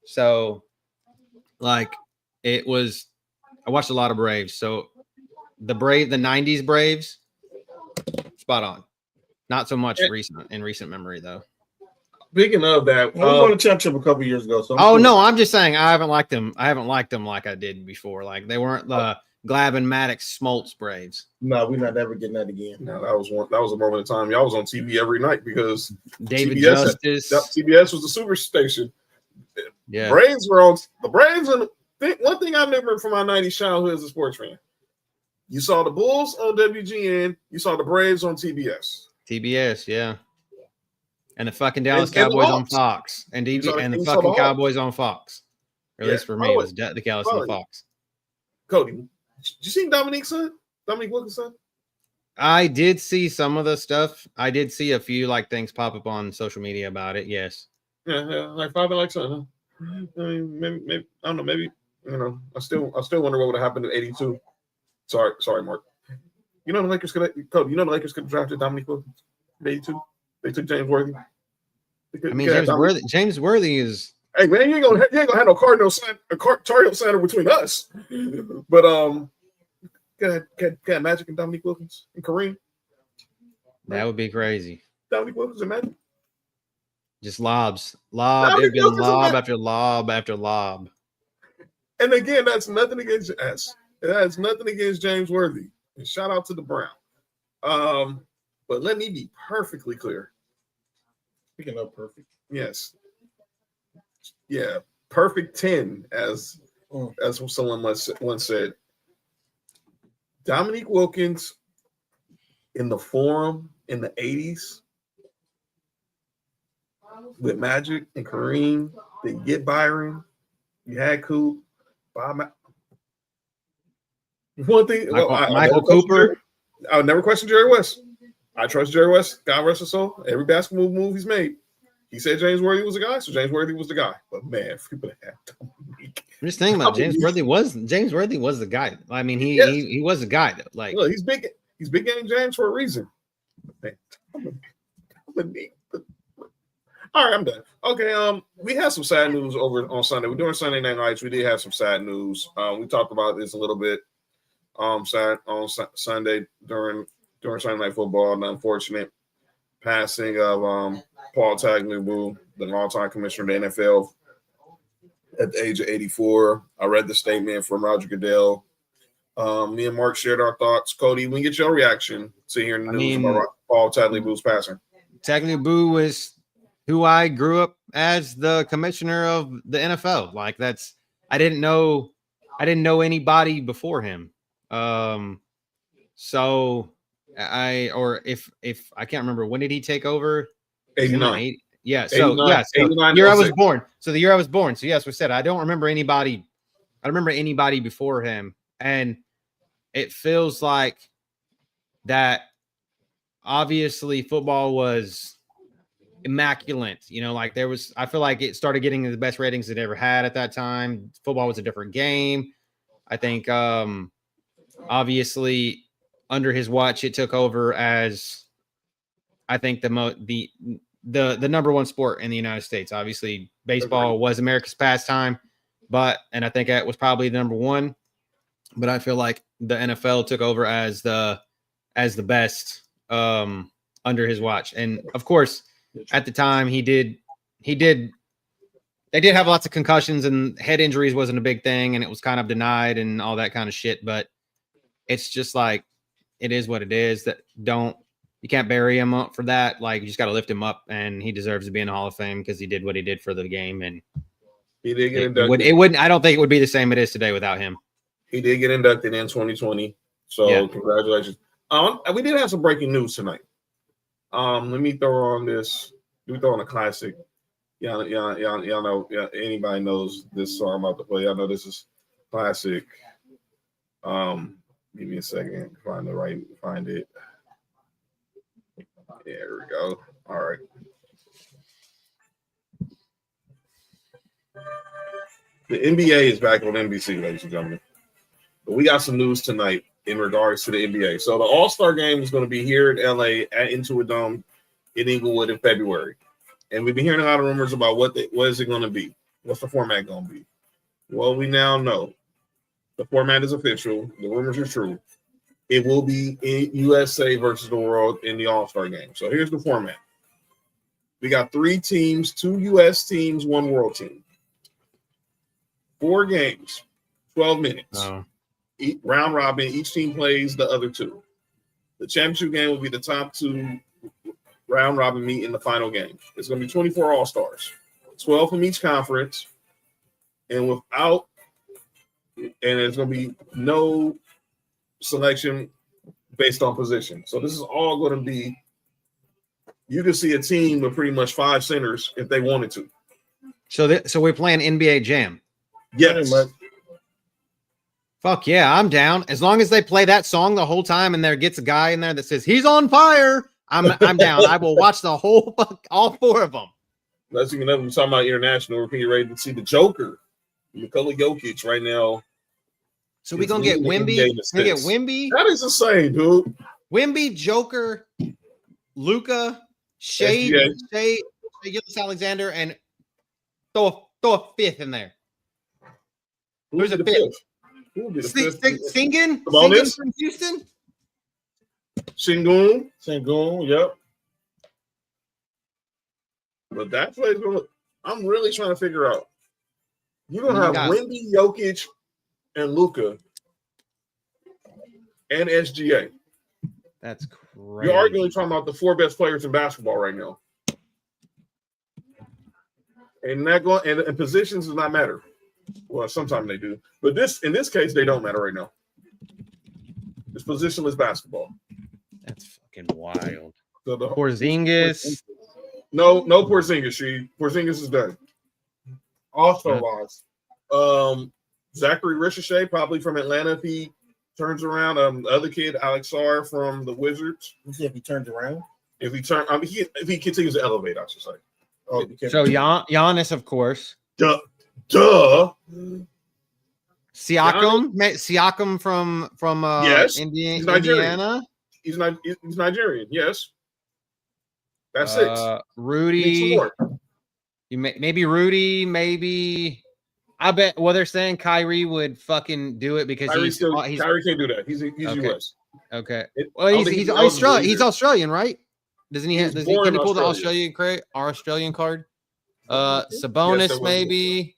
S4: So like I watched a lot of Braves. So the 90s Braves, spot on. Not so much in recent memory though.
S1: Speaking of that,
S6: we won a championship a couple years ago. So
S4: no, I'm just saying I haven't liked them. I haven't liked them like I did before. Like they weren't the Glavine, Maddox, Smoltz Braves.
S6: No, we're not ever getting that again.
S1: No, that was a moment in time. Y'all was on TV every night because
S4: David
S1: CBS
S4: Justice.
S1: CBS was the super station.
S4: Yeah,
S1: Braves were on the Braves. And one thing I remember from my '90s childhood as a sports fan, you saw the Bulls on WGN, you saw the Braves on TBS.
S4: TBS, yeah. And the fucking Dallas Cowboys on Fox. And the fucking Cowboys on Fox. Or at least for me, it was the Dallas on Fox.
S1: Cody, did you see Dominique Wilkins' son?
S4: I did see some of the stuff. I did see a few things pop up on social media about it. Yes.
S1: Yeah, like father, like son. Huh? I mean, maybe I don't know. Maybe I still wonder what would have happened in '82. Sorry, Mark. The Lakers could have drafted Dominique Wilkins in '82. They took James Worthy.
S4: James Worthy is.
S1: Hey man, you ain't gonna have no Cardinal Center between us. But got Magic and Dominique Wilkins and Kareem.
S4: That would be crazy.
S1: Dominique Wilkins and Magic.
S4: Just lobs. Lob. It's been lob after lob after lob.
S1: And again, that's nothing against S. It has nothing against James Worthy. And shout out to the Brown. But let me be perfectly clear.
S6: Speaking of perfect.
S1: Yes. Yeah. Perfect 10, as someone once said. Dominique Wilkins in the Forum in the 80s with Magic and Kareem. They get Byron. You had Coop. Bob. One thing.
S4: Michael Cooper.
S1: I would never question Jerry West. I trust Jerry West. God rest his soul. Every basketball move he's made. He said James Worthy was the guy, so James Worthy was the guy. But man, if we would have Dominique.
S4: I'm just thinking about James Worthy was the guy. I mean, he was the guy though. Like,
S1: look, he's big game James for a reason. Man, Dominique. All right, I'm done. Okay, we had some sad news over on Sunday. We're doing Sunday Night Lights. We did have some sad news. We talked about this a little bit sad on Sunday during Sunday Night Football. The unfortunate passing of Paul Tagliabue, the longtime commissioner of the NFL, at the age of 84. I read the statement from Roger Goodell. Me and Mark shared our thoughts. Cody, we get your reaction to hearing the news about Paul Tagliabue's passing. Tagliabue
S4: was who I grew up as the commissioner of the NFL. Like I didn't know anybody before him. So if I can't remember, when did he take over?
S1: 89.
S4: Yeah. So 89, the year I was born. So the year I was born. So yes, we said I don't remember anybody. I don't remember anybody before him, and it feels like that. Obviously, football was immaculate. You know, like I feel like it started getting the best ratings it ever had at that time. Football was a different game. I think, obviously, under his watch, it took over as, I think, the number one sport in the United States. Obviously, baseball was America's pastime, and I think that was probably the number one. But I feel like the NFL took over as the best under his watch, and of course, at the time, they did have lots of concussions, and head injuries wasn't a big thing, and it was kind of denied and all that kind of shit. But it's just like, it is what it is. You can't bury him up for that. Like, you just got to lift him up, and he deserves to be in the Hall of Fame because he did what he did for the game. And
S1: he did get inducted.
S4: It wouldn't. I don't think it would be the same it is today without him.
S1: He did get inducted in 2020. So yeah. Congratulations. We did have some breaking news tonight. Let me throw on this. We throw on a classic. Y'all know. Yeah, anybody knows this song I'm about to play. Y'all know this is classic. Give me a second. Find it. There we go. All right. The NBA is back on NBC, ladies and gentlemen. But we got some news tonight in regards to the NBA. So the All-Star game is going to be here in LA at Intuit Dome in Inglewood in February. And we've been hearing a lot of rumors about what is it going to be? What's the format going to be? Well, we now know the format is official. The rumors are true. It will be in USA versus the world in the All-Star game. So here's the format. We got 3 teams, 2 US teams, 1 world team. 4 games, 12 minutes.
S4: Oh.
S1: Round robin, each team plays the other 2. The championship game will be the top 2 round robin meet in the final game. It's going to be 24 All-Stars, 12 from each conference, and there's going to be no selection based on position. So this is all going to be, you can see a team with pretty much 5 centers if they wanted to.
S4: So we're playing NBA Jam.
S1: Yes.
S4: Fuck yeah, I'm down. As long as they play that song the whole time and there gets a guy in there that says he's on fire, I'm down. I will watch the whole all 4 of them.
S1: Let's even know we're talking about international. We're getting ready to see the Joker, Nikola Jokic, right now.
S4: So we're gonna get Wemby. We get Wemby.
S1: That is insane, dude.
S4: Wemby, Joker, Luka, Shea Gilgeous-Alexander, and throw a 5th in there. Who's a 5th?
S1: Who would be the 5th?
S4: Singing from Houston.
S1: Sengun,
S6: yep.
S1: But that play's going to – I'm really trying to figure out. You're going to have Wemby, Jokic, and Luka and SGA.
S4: That's crazy.
S1: You're arguably talking about the 4 best players in basketball right now. And and positions does not matter. Well, sometimes they do. But in this case, they don't matter right now. It's positionless basketball.
S4: That's fucking wild.
S1: So
S4: Porzingis.
S1: No Porzingis. Porzingis is done.
S6: Also wise.
S1: Zachary Ricochet, probably from Atlanta if he turns around. The other kid, Alex Sarr from the Wizards.
S6: You see if he turns around?
S1: If he continues to elevate, I should say.
S6: Oh,
S4: so Giannis, of course.
S1: Duh.
S4: Siakam from
S1: yes.
S4: Indiana.
S1: He's Nigerian. Yes. That's 6.
S4: Rudy. Maybe Rudy. Maybe. I bet. Well, they're saying Kyrie would fucking do it because
S1: Kyrie can't do that. He's
S4: okay.
S1: US.
S4: Okay. Well, he's Australian. He's Australian, right? Doesn't he? Can he pull the Australian card? Sabonis, yes, maybe.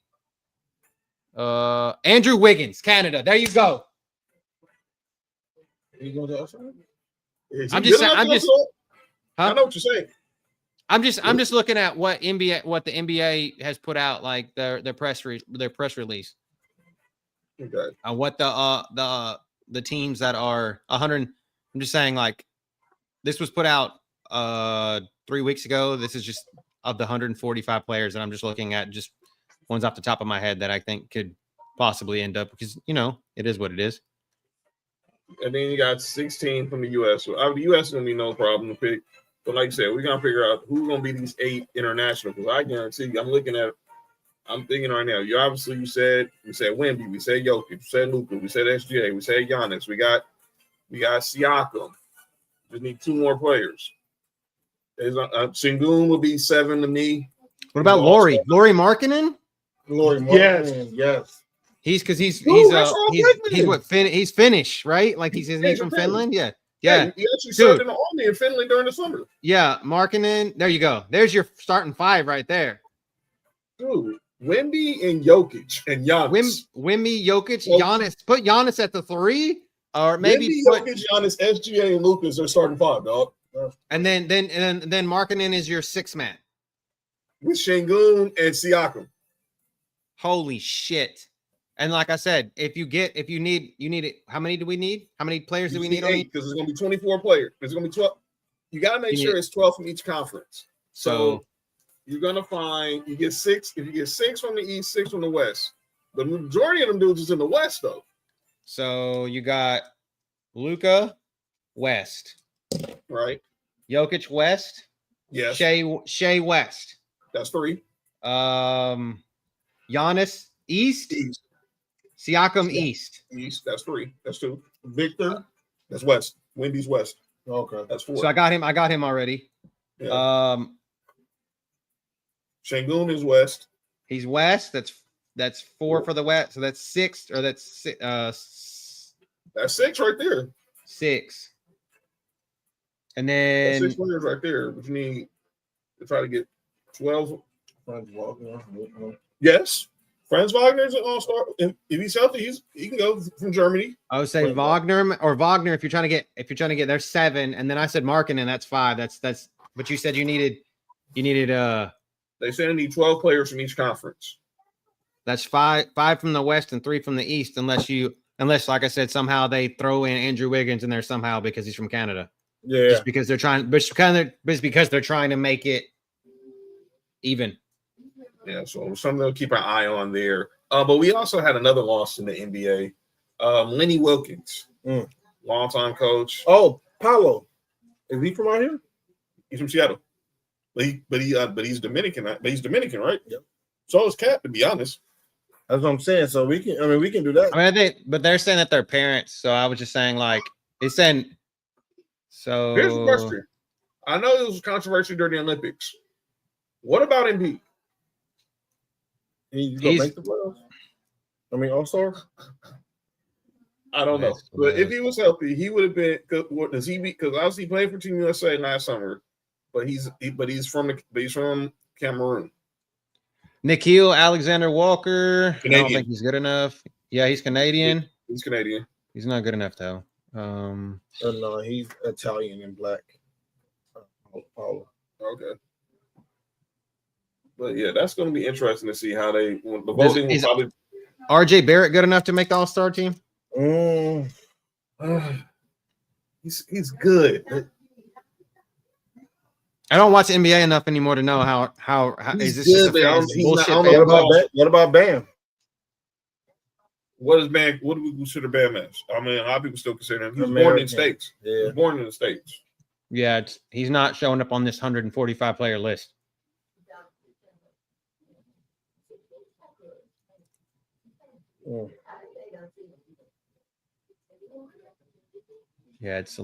S4: Andrew Wiggins, Canada. There you go.
S1: You going to Australia?
S4: I'm just.
S1: I know what you're saying.
S4: I'm just looking at what the NBA has put out, like their press release.
S1: Okay.
S4: What the teams that are 100. I'm just saying, like, this was put out 3 weeks ago. This is just of the 145 players, and I'm just looking at just ones off the top of my head that I think could possibly end up, because it is what it is.
S1: And then you got 16 from the U.S. So the U.S. is gonna be no problem to pick. But like I said, we're gonna figure out who's gonna be these 8 international. Because I guarantee you, I'm thinking right now. You said Wemby, we said Jokic, we said Luka, we said SGA, we said Giannis, we got Siakam. Just need 2 more players. Sengun will be 7 to me.
S4: What about Lauri Markkanen?
S6: Lauri Markkanen, yes.
S4: He's Finnish, right? Like he's from Finland. Yeah.
S1: He actually served in the army in Finland during the summer.
S4: Yeah, Markkanen. There you go. There's your starting 5 right there.
S1: Dude, Wemby and Jokic and Giannis.
S4: Wemby, Jokic, Giannis. Put Giannis at the 3, or maybe
S1: Jokic, Giannis, SGA, and Lucas are starting 5, dog.
S4: And then Markkanen is your 6th man
S1: with Sengun and Siakam.
S4: Holy shit! And like I said, you need it. How many do we need? How many players do we need?
S1: 8, because there's going to be 24 players. There's going to be 12. You got to make sure it's 12 from each conference. So you're going to find you get 6. If you get 6 from the East, 6 from the West. The majority of them dudes is in the West, though.
S4: So you got Luka West,
S1: right?
S4: Jokic West.
S1: Yes.
S4: Shea West.
S1: That's 3.
S4: Giannis East. Siakam East.
S1: That's 3. That's 2.
S6: Victor.
S1: That's West. Wemby's West.
S6: Okay.
S1: That's 4.
S4: So I got him already.
S1: Yeah. Sengun is West.
S4: He's West. That's 4 for the West. So that's 6, or that's 6.
S1: That's 6 right there.
S4: 6. And then
S1: 6 players right there. Which you need to try to get 12. Yes. Franz Wagner's an all-star. If he's healthy, he can go from Germany.
S4: I would say Wagner. If you're trying to get, there's 7, and then I said Markkanen, that's 5. That's. But you said you needed.
S1: They said I need 12 players from each conference.
S4: That's 5 from the West and 3 from the East, unless like I said, somehow they throw in Andrew Wiggins in there somehow because he's from Canada.
S6: Yeah.
S4: Just because they're trying, because they're trying to make it even.
S1: Yeah, so something to keep an eye on there. But we also had another loss in the NBA. Lenny Wilkins, longtime coach.
S6: Oh, Paulo, is he from out here?
S1: He's from Seattle, but he's Dominican. But he's Dominican, right?
S6: Yep.
S1: So is Cap, to be honest.
S6: That's what I'm saying. So we can do that.
S4: But they're saying that they're parents. So I was just saying, like, they said. So
S1: here's the question. I know it was controversial during the Olympics. What about Embiid?
S6: He's gonna make the playoffs. All-star.
S1: I don't know, but if he was healthy, he would have been. What does he be? Because obviously he played for Team USA last summer, but he's from Cameroon.
S4: Nikhil Alexander Walker.
S1: Canadian.
S4: I don't think he's good enough. Yeah, he's Canadian.
S1: He's Canadian.
S4: He's not good enough though.
S6: No, he's Italian and black. Paulo.
S1: Okay. But yeah, that's going to be interesting to see how the voting will probably.
S4: RJ Barrett good enough to make the All-Star team?
S1: He's good.
S4: I don't watch NBA enough anymore to know how is this
S1: good,
S4: just a
S1: bullshit?
S6: What about Bam?
S1: What is Bam? What do we consider Bam as? I mean, a lot of people still consider him. He was born in the States. Yeah. He was born in the States.
S4: Yeah, he's not showing up on this 145 player list. Yeah, it's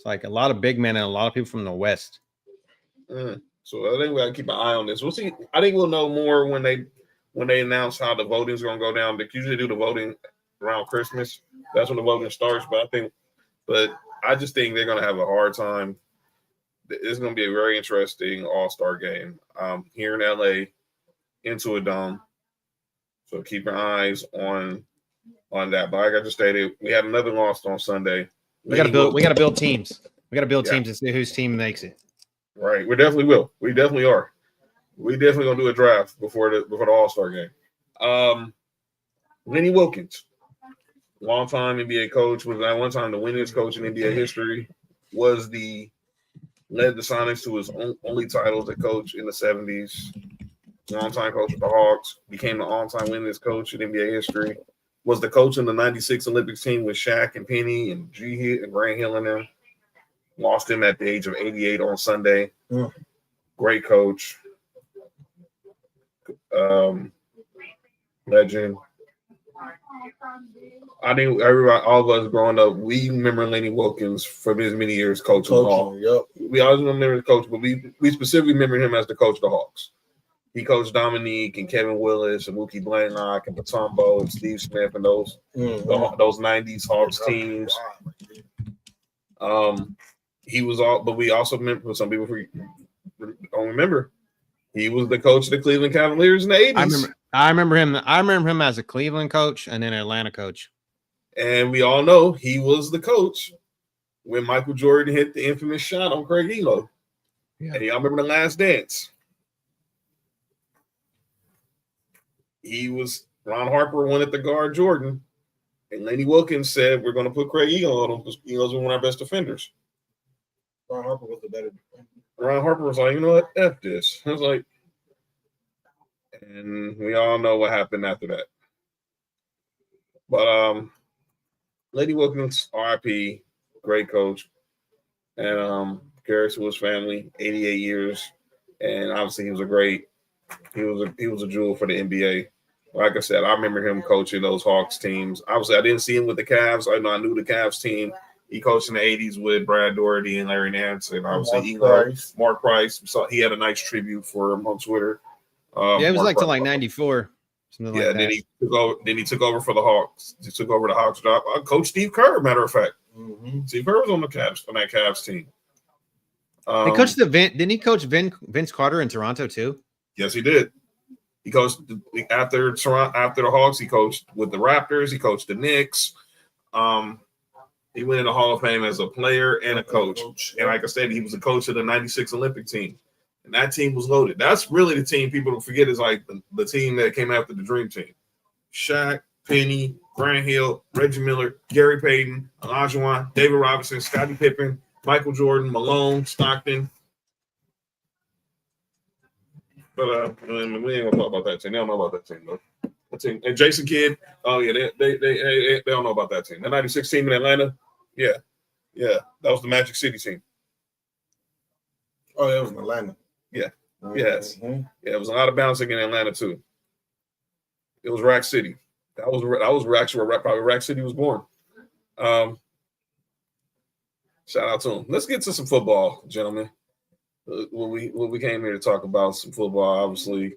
S4: like a lot of big men and a lot of people from the West.
S1: So I think we gotta keep an eye on this. We'll see. I think we'll know more when they announce how the voting's gonna go down. They usually do the voting around Christmas. That's when the voting starts. But I just think they're gonna have a hard time. It's gonna be a very interesting All-Star game here in LA, into a dome. So keep your eyes on that. But like I just stated, we had another loss on Sunday.
S4: We gotta build teams. We gotta build teams and see whose team makes it.
S1: Right. We definitely will. We definitely are. We definitely gonna do a draft before the All-Star game. Lenny Wilkens, longtime NBA coach, was at one time the winningest coach in NBA history, led the Sonics to his only titles at coach in the 70s. Longtime coach with the Hawks, became the all-time winningest coach in NBA history. Was the coach in the 96 Olympics team with Shaq and Penny and G-Hit and Grant Hill in there. Lost him at the age of 88 on Sunday. Great coach. Legend. I think all of us growing up, we remember Lenny Wilkens from his many years coaching the Hawks. Yep. We always remember the coach, but we specifically remember him as the coach of the Hawks. He coached Dominique and Kevin Willis and Mookie Blaylock and Patombo and Steve Smith and those 90s Hawks teams. He was all, but we also remember, some people don't remember, he was the coach of the Cleveland Cavaliers in the 80s.
S4: I remember him as a Cleveland coach and then an Atlanta coach.
S1: And we all know he was the coach when Michael Jordan hit the infamous shot on Craig Elo. Yeah. And y'all remember The Last Dance. Ron Harper wanted to guard Jordan, and Lenny Wilkens said, we're going to put Craig Elo on him because Elo's one of our best defenders.
S6: Ron Harper was the better defender.
S1: Ron Harper was like, you know what? F this. I was like, and we all know what happened after that. But Lenny Wilkens, RIP, great coach. And cares to his family, 88 years. And obviously he was a jewel for the NBA. Like I said, I remember him coaching those Hawks teams. Obviously, I didn't see him with the Cavs. I knew the Cavs team. He coached in the 80s with Brad Doherty and Larry Nance. And obviously, Mark Price. So he had a nice tribute for him on Twitter.
S4: It was till 94. Something like that.
S1: Then he took over for the Hawks. He took over the Hawks job. Coach Steve Kerr, matter of fact. Steve Kerr was on that Cavs team.
S4: He coached didn't he coach Vince Carter in Toronto too?
S1: Yes, he did. He coached after the Hawks. He coached with the Raptors. He coached the Knicks. He went in the Hall of Fame as a player and a coach. And like I said, he was a coach of the 96 Olympic team. And that team was loaded. That's really the team people don't forget is like the team that came after the Dream Team. Shaq, Penny, Grant Hill, Reggie Miller, Gary Payton, Olajuwon, David Robinson, Scottie Pippen, Michael Jordan, Malone, Stockton. But we ain't gonna talk about that team. They don't know about that team though. That team and Jason Kidd. Oh yeah, they don't know about that team. The '96 team in Atlanta. Yeah, that was the Magic City team.
S6: Oh, that was in Atlanta.
S1: Yeah, yes, yeah. It was a lot of bouncing in Atlanta too. It was Rack City. That was actually where probably Rack City was born. Shout out to him. Let's get to some football, gentlemen. When we came here to talk about some football, obviously,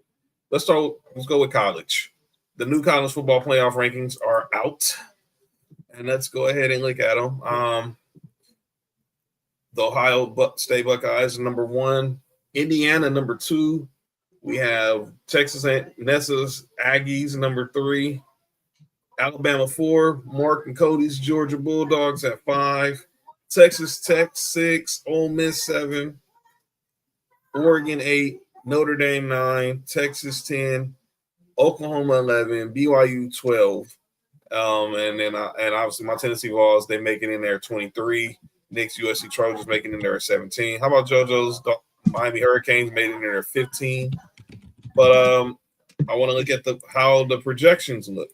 S1: let's go with college. The new college football playoff rankings are out, and let's go ahead and look at them. The Ohio State Buckeyes are number 1, Indiana, number 2. We have Texas Nessa's Aggies, number 3. Alabama 4. Mark and Cody's Georgia Bulldogs at 5. Texas Tech 6. Ole Miss 7. Oregon 8. Notre Dame 9. Texas 10. Oklahoma 11. BYU 12. And obviously my Tennessee Vols, they make it in there 23. Knicks USC Trojans making in there 17. How about JoJo's Miami Hurricanes made it in there 15? But I want to look at how the projections look.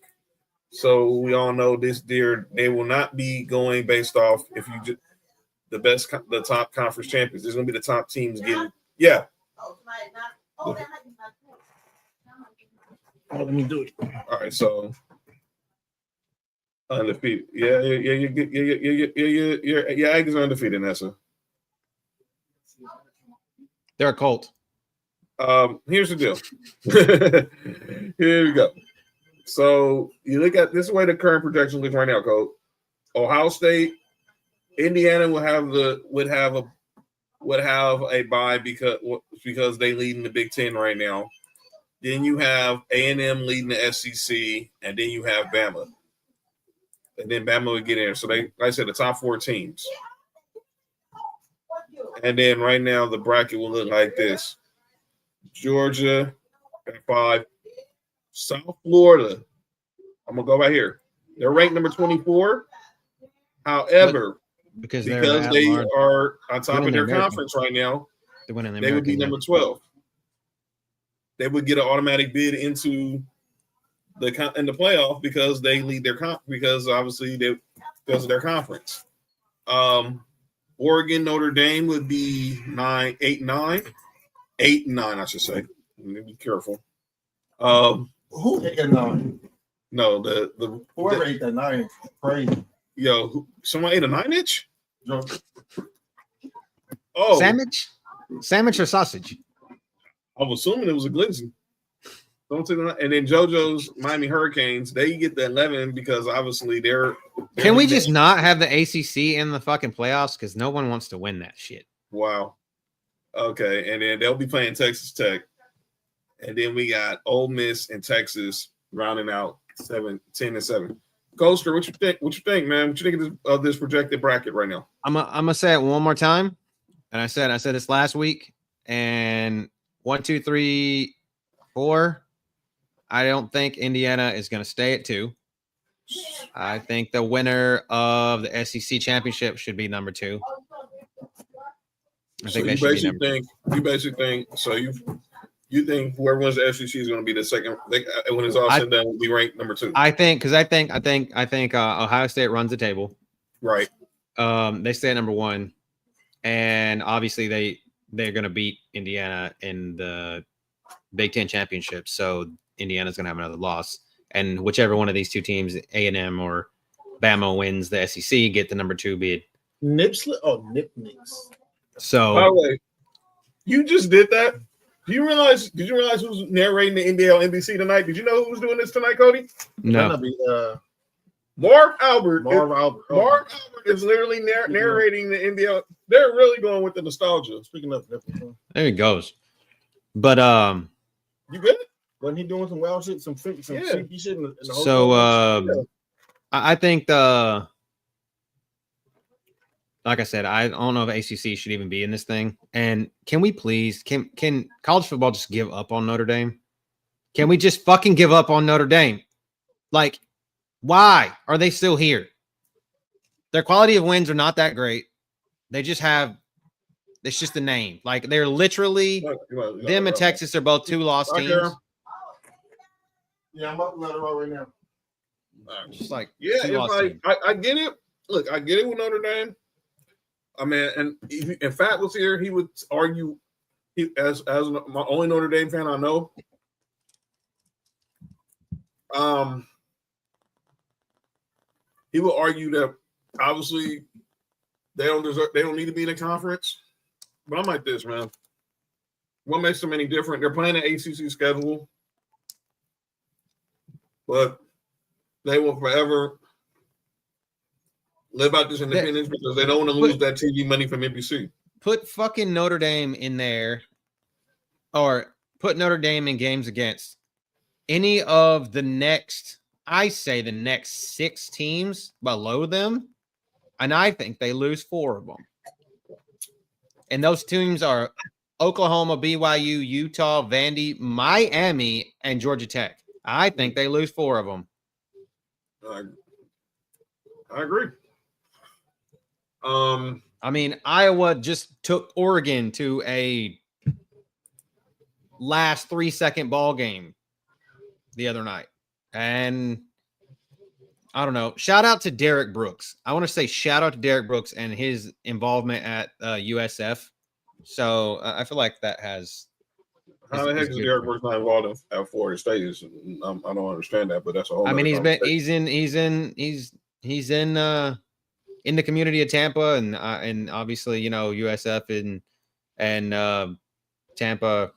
S1: So we all know this year they will not be going based off if you just the top conference champions. There's going to be the top teams getting
S6: Let me do it.
S1: All right, so undefeated. Yeah. Your Aggies are undefeated, Nessa.
S4: They're a cult.
S1: Here's the deal. Here we go. So you look at this is the way the current projection looks right now, Coach. Ohio State, Indiana would have a bye because they lead in the Big Ten right now. Then you have A&M leading the SEC, and then you have Bama. And then Bama would get in. So like I said, the top 4 teams. And then right now the bracket will look like this. Georgia at 5. South Florida. I'm gonna go right here. They're ranked number 24. However,
S4: because
S1: they are on top of their conference right now, they would be number 12. They would get an automatic bid into the playoff because they lead because obviously because of their conference. Oregon, Notre Dame would be 8 and 9, I should say. Let me be careful.
S6: Who 8 and 9?
S1: No, the
S6: whoever 8 and 9 is crazy.
S1: Yo, someone ate a 9-inch?
S6: No.
S1: Oh,
S4: sandwich or sausage?
S1: I'm assuming it was a glizzy. Don't say that. And then JoJo's Miami Hurricanes, they get the 11 because obviously they're
S4: Can we just not have the ACC in the fucking playoffs? Because no one wants to win that shit.
S1: Wow. Okay, and then they'll be playing Texas Tech. And then we got Ole Miss and Texas rounding out 10 and 7. Coaster, what you think, man? What you think of this projected bracket right now?
S4: I'm gonna say it one more time. And I said this last week. And 1, 2, 3, 4. I don't think Indiana is going to stay at 2. I think the winner of the SEC championship should be number 2. I think they should be number 2.
S1: You basically think so. You think whoever wins the SEC is going to be the second when it's all said and done will be ranked number 2.
S4: I think Ohio State runs the table.
S1: Right.
S4: They stay at number 1, and obviously they're going to beat Indiana in the Big Ten championship. So Indiana's going to have another loss, and whichever one of these 2 teams, A&M or Bama, wins the SEC, get the number 2 bid.
S6: Nipslet? Oh, Nip.
S4: So,
S1: by the way, you just did that. Did you realize who's narrating the NBA on NBC tonight? Did you know who was doing this tonight, Cody?
S4: No.
S1: Marv Albert.
S6: Marv Albert
S1: is literally narrating the NBA. They're really going with the nostalgia. Speaking of,
S4: there he goes. But
S1: you good?
S6: Wasn't he doing some wild shit, some freaky shit in the whole
S4: so I think like I said, I don't know if ACC should even be in this thing. And can we please can college football just give up on Notre Dame? Can we just fucking give up on Notre Dame? Like, why are they still here? Their quality of wins are not that great. They just have it's just the name. Like, they're literally them and Texas are both 2 lost teams.
S6: Yeah, I'm up to let it roll right now.
S4: Just like
S1: it's like I get it. Look, I get it with Notre Dame. I mean, and if Fat was here, he would argue. As my only Notre Dame fan I know, he will argue that obviously they don't need to be in a conference. But I'm like this, man. What makes them any different? They're playing an ACC schedule, but they will forever live out this independence because they don't want to lose that TV money from NBC.
S4: Put fucking Notre Dame in there or put Notre Dame in games against any of the next 6 teams below them, and I think they lose 4 of them. And those teams are Oklahoma, BYU, Utah, Vandy, Miami, and Georgia Tech. I think they lose 4 of them.
S1: I agree.
S4: I mean, Iowa just took Oregon to a last 3-second ball game the other night. And I don't know. Shout out to Derek Brooks. I want to say shout out to Derek Brooks and his involvement at USF. So I feel like that has.
S1: How the heck is Derek Brooks not involved at Florida State? I don't understand that, but that's a whole.
S4: I mean, he's in the community of Tampa, and obviously, you know, USF and Tampa.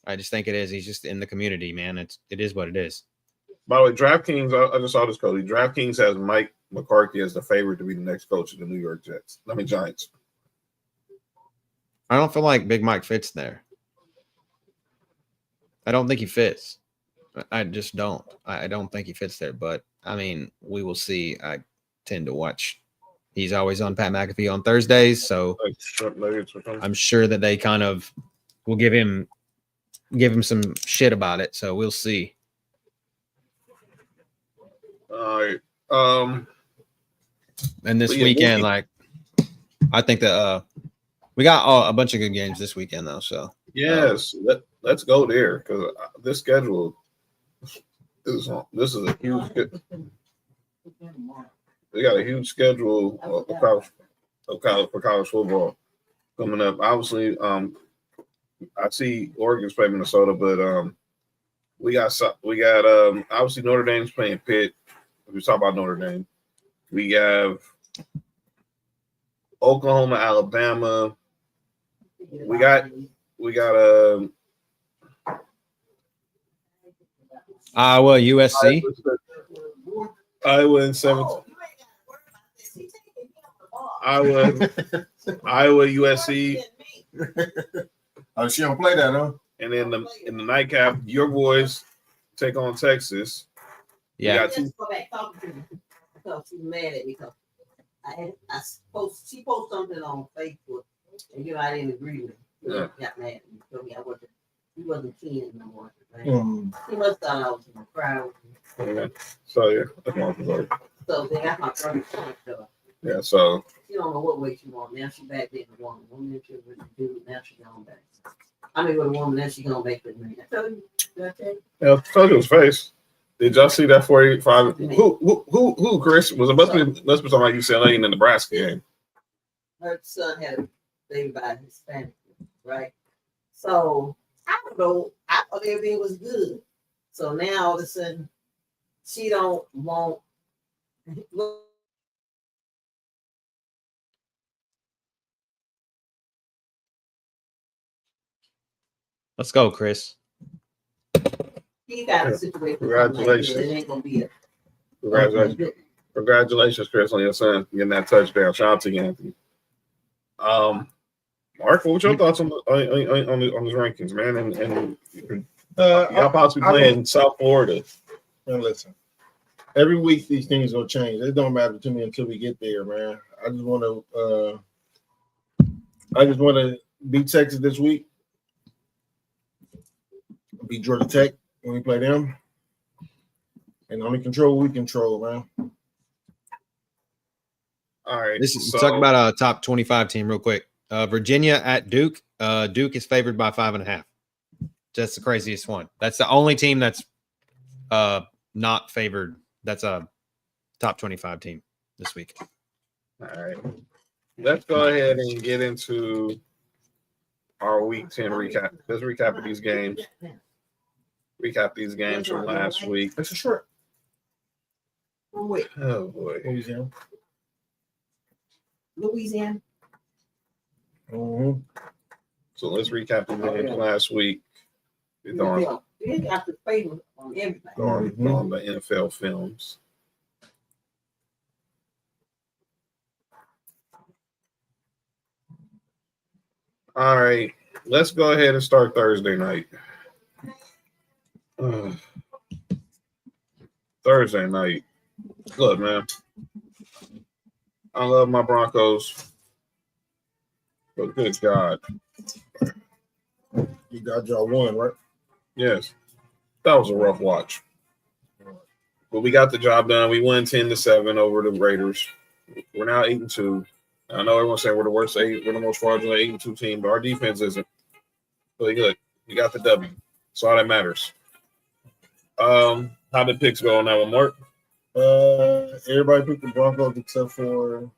S4: I just think it is. He's just in the community, man. It is what it is.
S1: By the way, DraftKings, I just saw this, Cody. DraftKings has Mike McCarthy as the favorite to be the next coach of the New York Giants.
S4: I don't feel like Big Mike fits there. I don't think he fits. I just don't. I don't think he fits there. But, I mean, we will see. I tend to watch. He's always on Pat McAfee on Thursdays, so I'm sure that they kind of will give him some shit about it. So we'll see.
S1: All right.
S4: And this weekend, I think that we got a bunch of good games this weekend, though. So
S1: yes, let's go there because this schedule this is a huge. We got a huge schedule for college football coming up. Obviously, I see Oregon's playing Minnesota, but we got obviously Notre Dame's playing Pitt. If we talk about Notre Dame, we have Oklahoma, Alabama. We got
S4: Iowa, USC.
S1: Iowa in 7th. Iowa, USC.
S6: Oh, she don't play that, huh?
S1: And then in the nightcap, your boys take on Texas.
S4: Yeah.
S7: Let's go back talking to me because she's mad at me because she posted something on Facebook and I didn't agree with it.
S1: Yeah.
S7: Got mad at me. Told me he wasn't keen no more. Right? He must have thought I was in the crowd.
S1: Yeah. So yeah, that's my fault.
S7: So they got my brother's stuff.
S1: Yeah, so
S7: she don't know what way she want. Now she back being a woman. Woman she was a dude. Now she going back. I mean, with a woman, now she going back with me. I told you. Did I tell you?
S1: Yeah, I told you his face. Did y'all see that 45? Who, Chris? Was it must be talking about UCLA in the Nebraska game?
S7: Her son had a baby by a Hispanic, right? So I don't know. I thought everything was good. So now all of a sudden, she don't want.
S4: Let's go, Chris.
S7: He got a situation.
S1: Congratulations.
S7: It ain't gonna be
S1: Congratulations, Chris, on your son getting that touchdown. Shout out to you, Anthony. Mark, what's your thoughts on these rankings, man? And y'all possibly playing South Florida.
S6: Now listen, every week these things gonna change. It don't matter to me until we get there, man. I just want to beat Texas this week. Beat Georgia Tech when we play them, and only control what we control, man.
S1: All right,
S4: talk about a top 25 team real quick. Virginia at Duke. Duke is favored by 5.5. That's the craziest one. That's the only team that's not favored. That's a top 25 team this week.
S1: All right, let's go ahead and get into our Week 10 recap. Let's recap these games. Recap these games from last week.
S6: That's a short.
S7: Wait.
S1: Oh boy.
S7: Louisiana.
S6: Mm-hmm.
S1: So let's recap the games last week. We're on
S7: They got the favor on everything.
S1: on the NFL films. All right. Let's go ahead and start Thursday night. Thursday night. Look, man. I love my Broncos. But good God.
S6: You got y'all one, right?
S1: Yes. That was a rough watch. But we got the job done. We won 10-7 over the Raiders. We're now 8-2. I know everyone's saying we're the worst 8, we're the most fraudulent 8-2 team, but our defense isn't. Really good. We got the W. That's all that matters. How did picks go on that one, Mark?
S6: Everybody picked the Broncos except for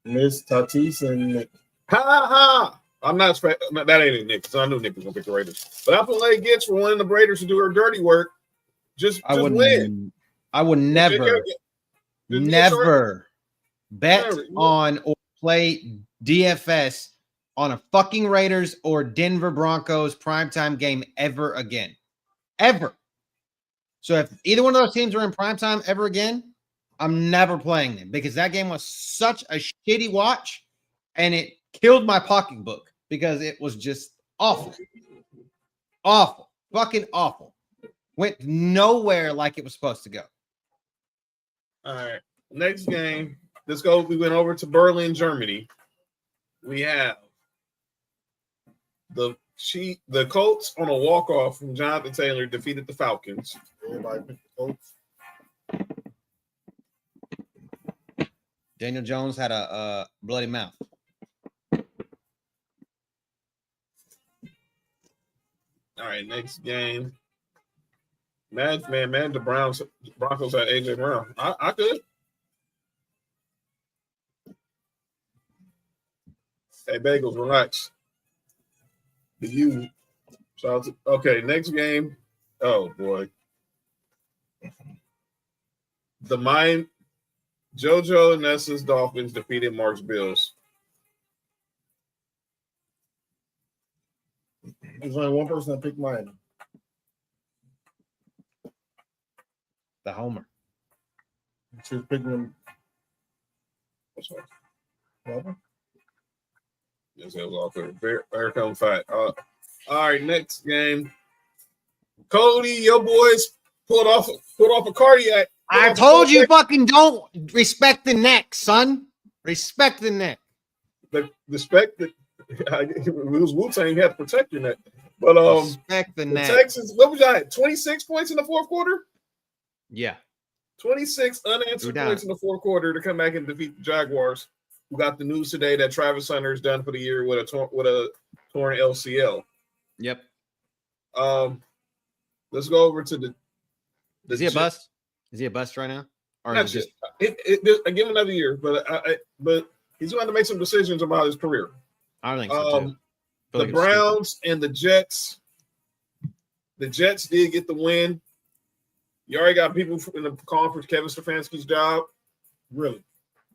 S6: Miss Tatis and Nick.
S1: Ha! I'm not – that ain't Nick, because I knew Nick was going to pick the Raiders. But that's what Lay gets for wanting the Raiders to do her dirty work. Just win.
S4: I would never bet on or play DFS on a fucking Raiders or Denver Broncos primetime game ever again. Ever. So if either one of those teams are in primetime ever again, I'm never playing them because that game was such a shitty watch and it killed my pocketbook because it was just awful. Awful. Fucking awful. Went nowhere like it was supposed to go.
S1: All right. Next game. Let's go. We went over to Berlin, Germany. We have the Colts on a walk-off from Jonathan Taylor defeated the Falcons.
S6: Everybody picked the Colts.
S4: Daniel Jones had a bloody mouth.
S1: All right, next game. Man, the Broncos had AJ Brown. I could. Hey, Bagels, relax. Okay, next game. Oh boy. JoJo and Nessa's Dolphins defeated Mark's Bills.
S6: There's only one person that picked Miami.
S4: The homer.
S6: She was picking them.
S1: What's up?
S6: Robert?
S1: Yes, that was all good. Very come fat. All right, next game. Cody, your boys pulled off a cardiac.
S4: I told you fucking don't respect the neck, son. Respect the neck.
S1: The respect that it was Wu-Tang, you had to protect your neck. But
S4: respect the neck.
S1: Texans, what was y'all at? 26 points in the fourth quarter?
S4: Yeah.
S1: 26 unanswered points in the fourth quarter to come back and defeat the Jaguars, who got the news today that Travis Hunter is done for the year with a torn LCL.
S4: Yep.
S1: Let's go over to the
S4: is he a bust? Is he a bust right now? Or
S1: not
S4: is it
S1: just I give him another year, but he's going to make some decisions about his career.
S4: I don't think so too.
S1: The Browns and the Jets. The Jets did get the win. You already got people in the conference. Kevin Stefanski's job. Really?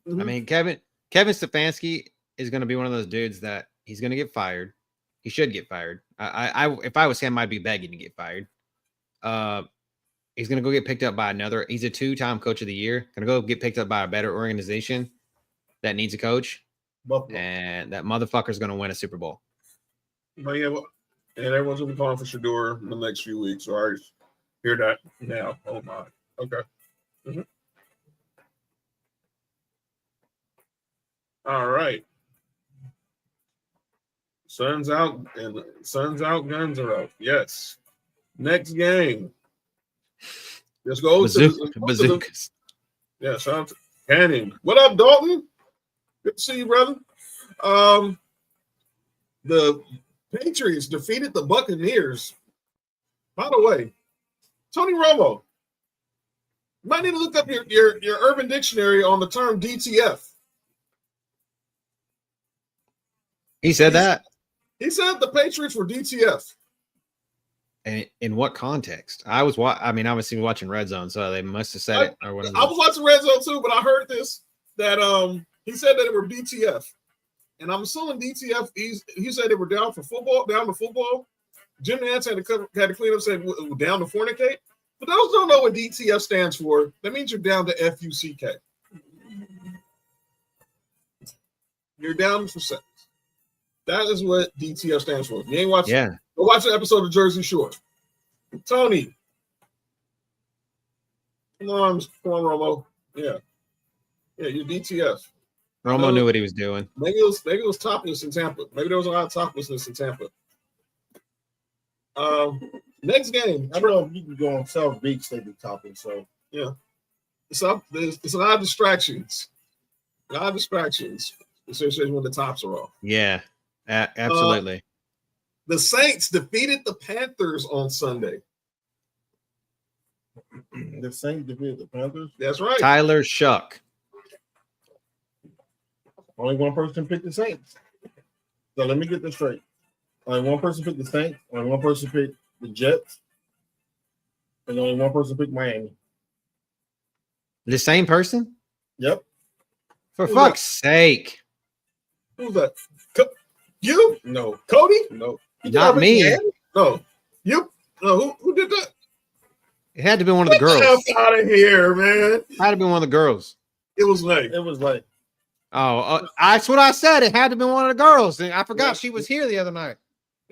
S4: Mm-hmm. I mean, Kevin Stefanski is going to be one of those dudes that he's going to get fired. He should get fired. I if I was him, I'd be begging to get fired. He's going to go get picked up by another. He's a 2-time coach of the year. Going to go get picked up by a better organization that needs a coach.
S6: Buffalo.
S4: And that motherfucker's going to win a Super Bowl.
S1: But yeah, and everyone's going to be calling for Shador in the next few weeks. So I hear that now. Oh, my. Okay. Mm-hmm. All right. Sun's out, guns are out. Yes. Next game. Let's go
S4: bazookas.
S1: Yeah, shout out to Canning. What up, Dalton? Good to see you, brother. The Patriots defeated the Buccaneers. By the way, Tony Romo, you might need to look up your Urban Dictionary on the term DTF.
S4: He said that.
S1: He said the Patriots were DTF.
S4: And in what context? I was obviously watching Red Zone, so they must have said it. Or whatever.
S1: I was watching Red Zone too, but I heard this that he said that it were DTF, and I'm assuming DTF. He said they were down to football. Jim Nantz had to clean up, saying down to fornicate. But those don't know what DTF stands for. That means you're down to FUCK. You're down for sex. That is what DTF stands for. You ain't watching.
S4: Yeah.
S1: Go watch an episode of Jersey Shore. Tony. Come on, Romo. Yeah. Yeah, you're DTF.
S4: Romo knew what he was doing.
S1: Maybe it was topless in Tampa. Maybe there was a lot of toplessness in Tampa. Next game.
S6: I don't know if you can go on South Beach, they be topping. So
S1: yeah. It's a lot of distractions. A lot of distractions, especially when the tops are off.
S4: Yeah, absolutely.
S1: The Saints defeated the Panthers on Sunday.
S6: The Saints defeated the Panthers?
S1: That's right.
S4: Tyler Shuck.
S6: Only one person picked the Saints. So let me get this straight. Only one person picked the Saints. Only one person picked the Jets. And only one person picked Miami.
S4: The same person?
S6: Yep.
S4: For fuck's sake.
S1: Who's that? You?
S6: No.
S1: Cody?
S6: No.
S4: Not me.
S1: No. You? No, who did that?
S4: It had to be one of the girls.
S1: Get out of here, man.
S4: It had to be one of the girls.
S1: It was late.
S6: It was late.
S4: Oh, that's what I said. It had to be one of the girls. And I forgot she was here the other night.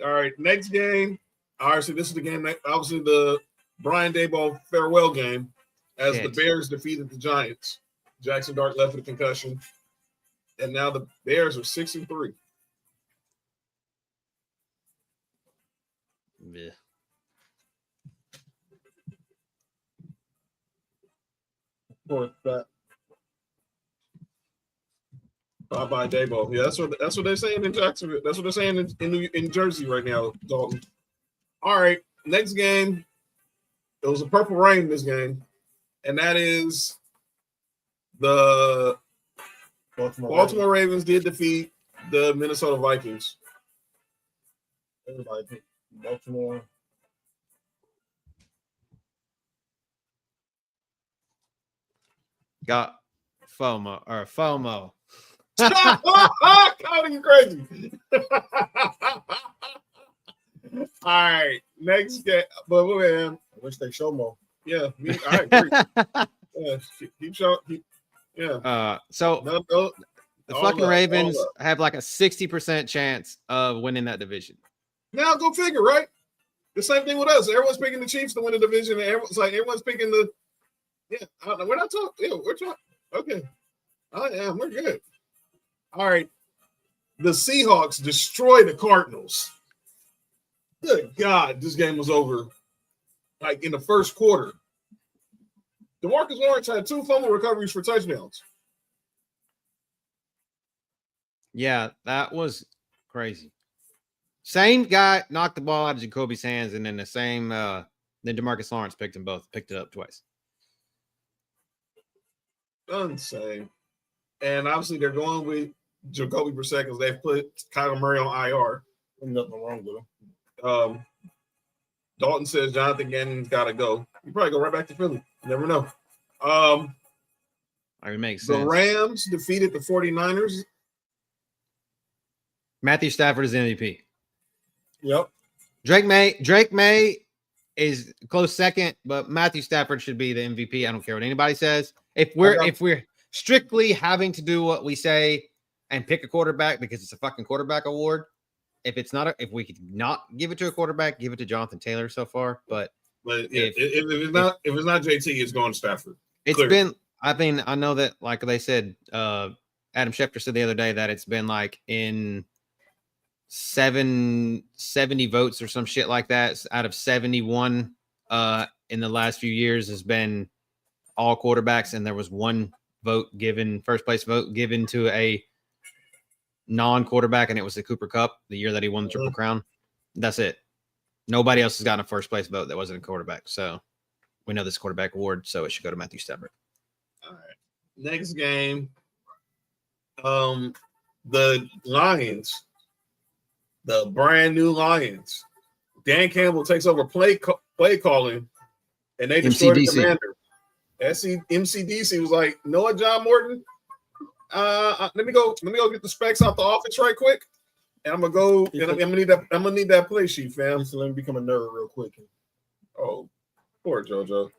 S1: All right, next game. All right, so this is the game that obviously the Brian Dabole farewell game as the Bears defeated the Giants. Jackson Dart left with a concussion. And now the Bears are 6-3.
S4: Yeah.
S6: Fourth bet.
S1: Bye Dabole. Yeah, that's what they're saying in Jacksonville. That's what they're saying in Jersey right now, Dalton. All right, next game. It was a purple rain this game, and that is the Baltimore Ravens did defeat the Minnesota Vikings.
S6: Everybody picked Baltimore.
S4: Got FOMO.
S1: Cody, you crazy. All right, next game. But man,
S6: I wish they show more.
S1: Yeah, I agree. Yeah, keep showing.
S4: So the fucking Ravens have like a 60% chance of winning that division.
S1: Now go figure, right? The same thing with us. Everyone's picking the Chiefs to win the division, and everyone's picking the. Yeah, we're not talking. Yeah, we're talking. Okay, we're good. All right, the Seahawks destroy the Cardinals. Good God, this game was over like in the first quarter. DeMarcus Lawrence had 2 fumble recoveries for touchdowns.
S4: Yeah, that was crazy. Same guy knocked the ball out of Jacoby's hands, and then then DeMarcus Lawrence picked it up twice.
S1: Insane. And obviously they're going with Jacoby Brissett because they've put Kyler Murray on IR.
S6: Nothing wrong with him.
S1: Dalton says Jonathan Gannon's got to go. You probably go right back to Philly. You never know.
S4: It makes sense.
S1: The Rams defeated the 49ers.
S4: Matthew Stafford is the MVP.
S6: Yep.
S4: Drake May is close second, but Matthew Stafford should be the MVP. I don't care what anybody says. If we're strictly having to do what we say and pick a quarterback because it's a fucking quarterback award, if we could not give it to a quarterback, give it to Jonathan Taylor so far. But
S1: if it's not JT, it's going to Stafford.
S4: I know that, like they said, Adam Schefter said the other day that it's been like in 70 votes or some shit like that out of 71 in the last few years has been all quarterbacks, and there was one first place vote given to a non-quarterback, and it was the Cooper Kupp the year that he won the Triple Crown. That's it. Nobody else has gotten a first place vote that wasn't a quarterback. So we know this quarterback award, so it should go to Matthew Stafford.
S1: All right. Next game. The Lions, the brand new Lions. Dan Campbell takes over play calling, and they destroyed the Commander. MCDC was like, Noah John Morton. Let me go get the specs out the office right quick, and I'm gonna go. And I'm gonna need that play sheet, fam.
S6: So let me become a nerd real quick.
S1: Oh, poor JoJo.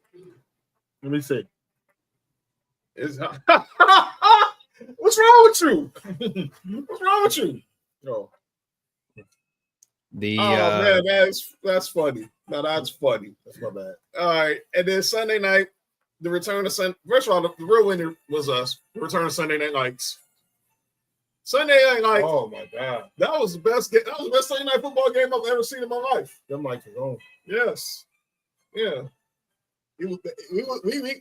S6: Let me see.
S1: What's wrong with you? What's wrong with you?
S6: No.
S4: The
S1: man, that's funny. No, that's funny.
S6: That's my bad.
S1: All right, and then Sunday night, the return of Sun. First of all, the real winner was us. The return of Sunday Night Lights. Sunday Night Lights.
S6: Oh my God,
S1: That was the best game. That was the best Sunday night football game I've ever seen in my life.
S6: them mics is on.
S1: Yes. Yeah. We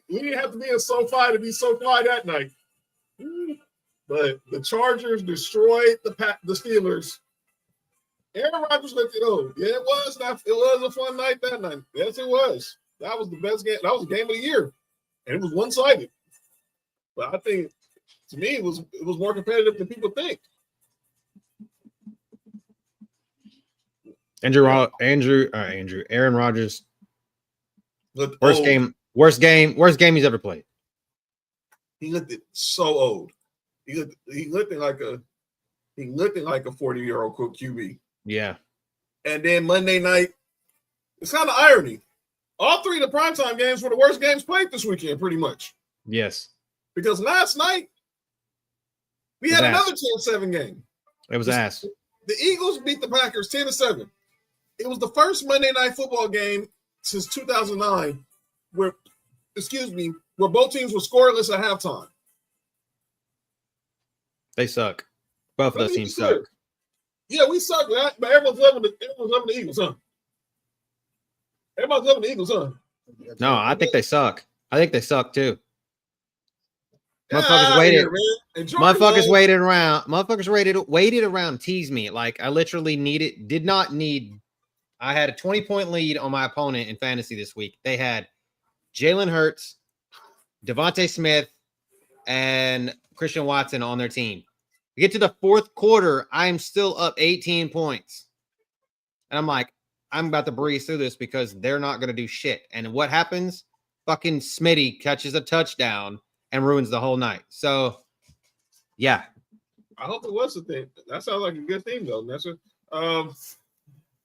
S1: didn't have to be in SoFi to be SoFi that night. But the Chargers destroyed the Steelers. Aaron Rodgers looked it over. Yeah, it was a fun night that night. Yes, it was. That was the best game. That was the game of the year. And it was one-sided. But I think, to me, it was more competitive than people think.
S4: Aaron Rodgers.
S1: Looked
S4: Worst
S1: old.
S4: game he's ever played.
S1: He looked so old. He looked like a 40-year-old QB.
S4: Yeah.
S1: And then Monday night, it's kind of irony. All three of the primetime games were the worst games played this weekend, pretty much.
S4: Yes.
S1: Because last night, we had another 10-7 game.
S4: It was ass.
S1: The Eagles beat the Packers 10-7. It was the first Monday night football game since 2009 where both teams were scoreless at halftime.
S4: They suck. Both of those teams suck.
S1: Yeah, we suck, but everyone's loving the Eagles, huh? Everybody's loving the Eagles, huh?
S4: No, I think they suck. I think they suck too. Motherfuckers waited. Motherfuckers waited around. Motherfuckers waited around, teased me. Like I literally did not need. I had a 20-point lead on my opponent in fantasy this week. They had Jalen Hurts, Devontae Smith, and Christian Watson on their team. We get to the fourth quarter, I am still up 18 points. And I'm like, I'm about to breeze through this because they're not going to do shit. And what happens? Fucking Smitty catches a touchdown and ruins the whole night. So, yeah.
S1: I hope it was a thing. That sounds like a good thing, though. That's what.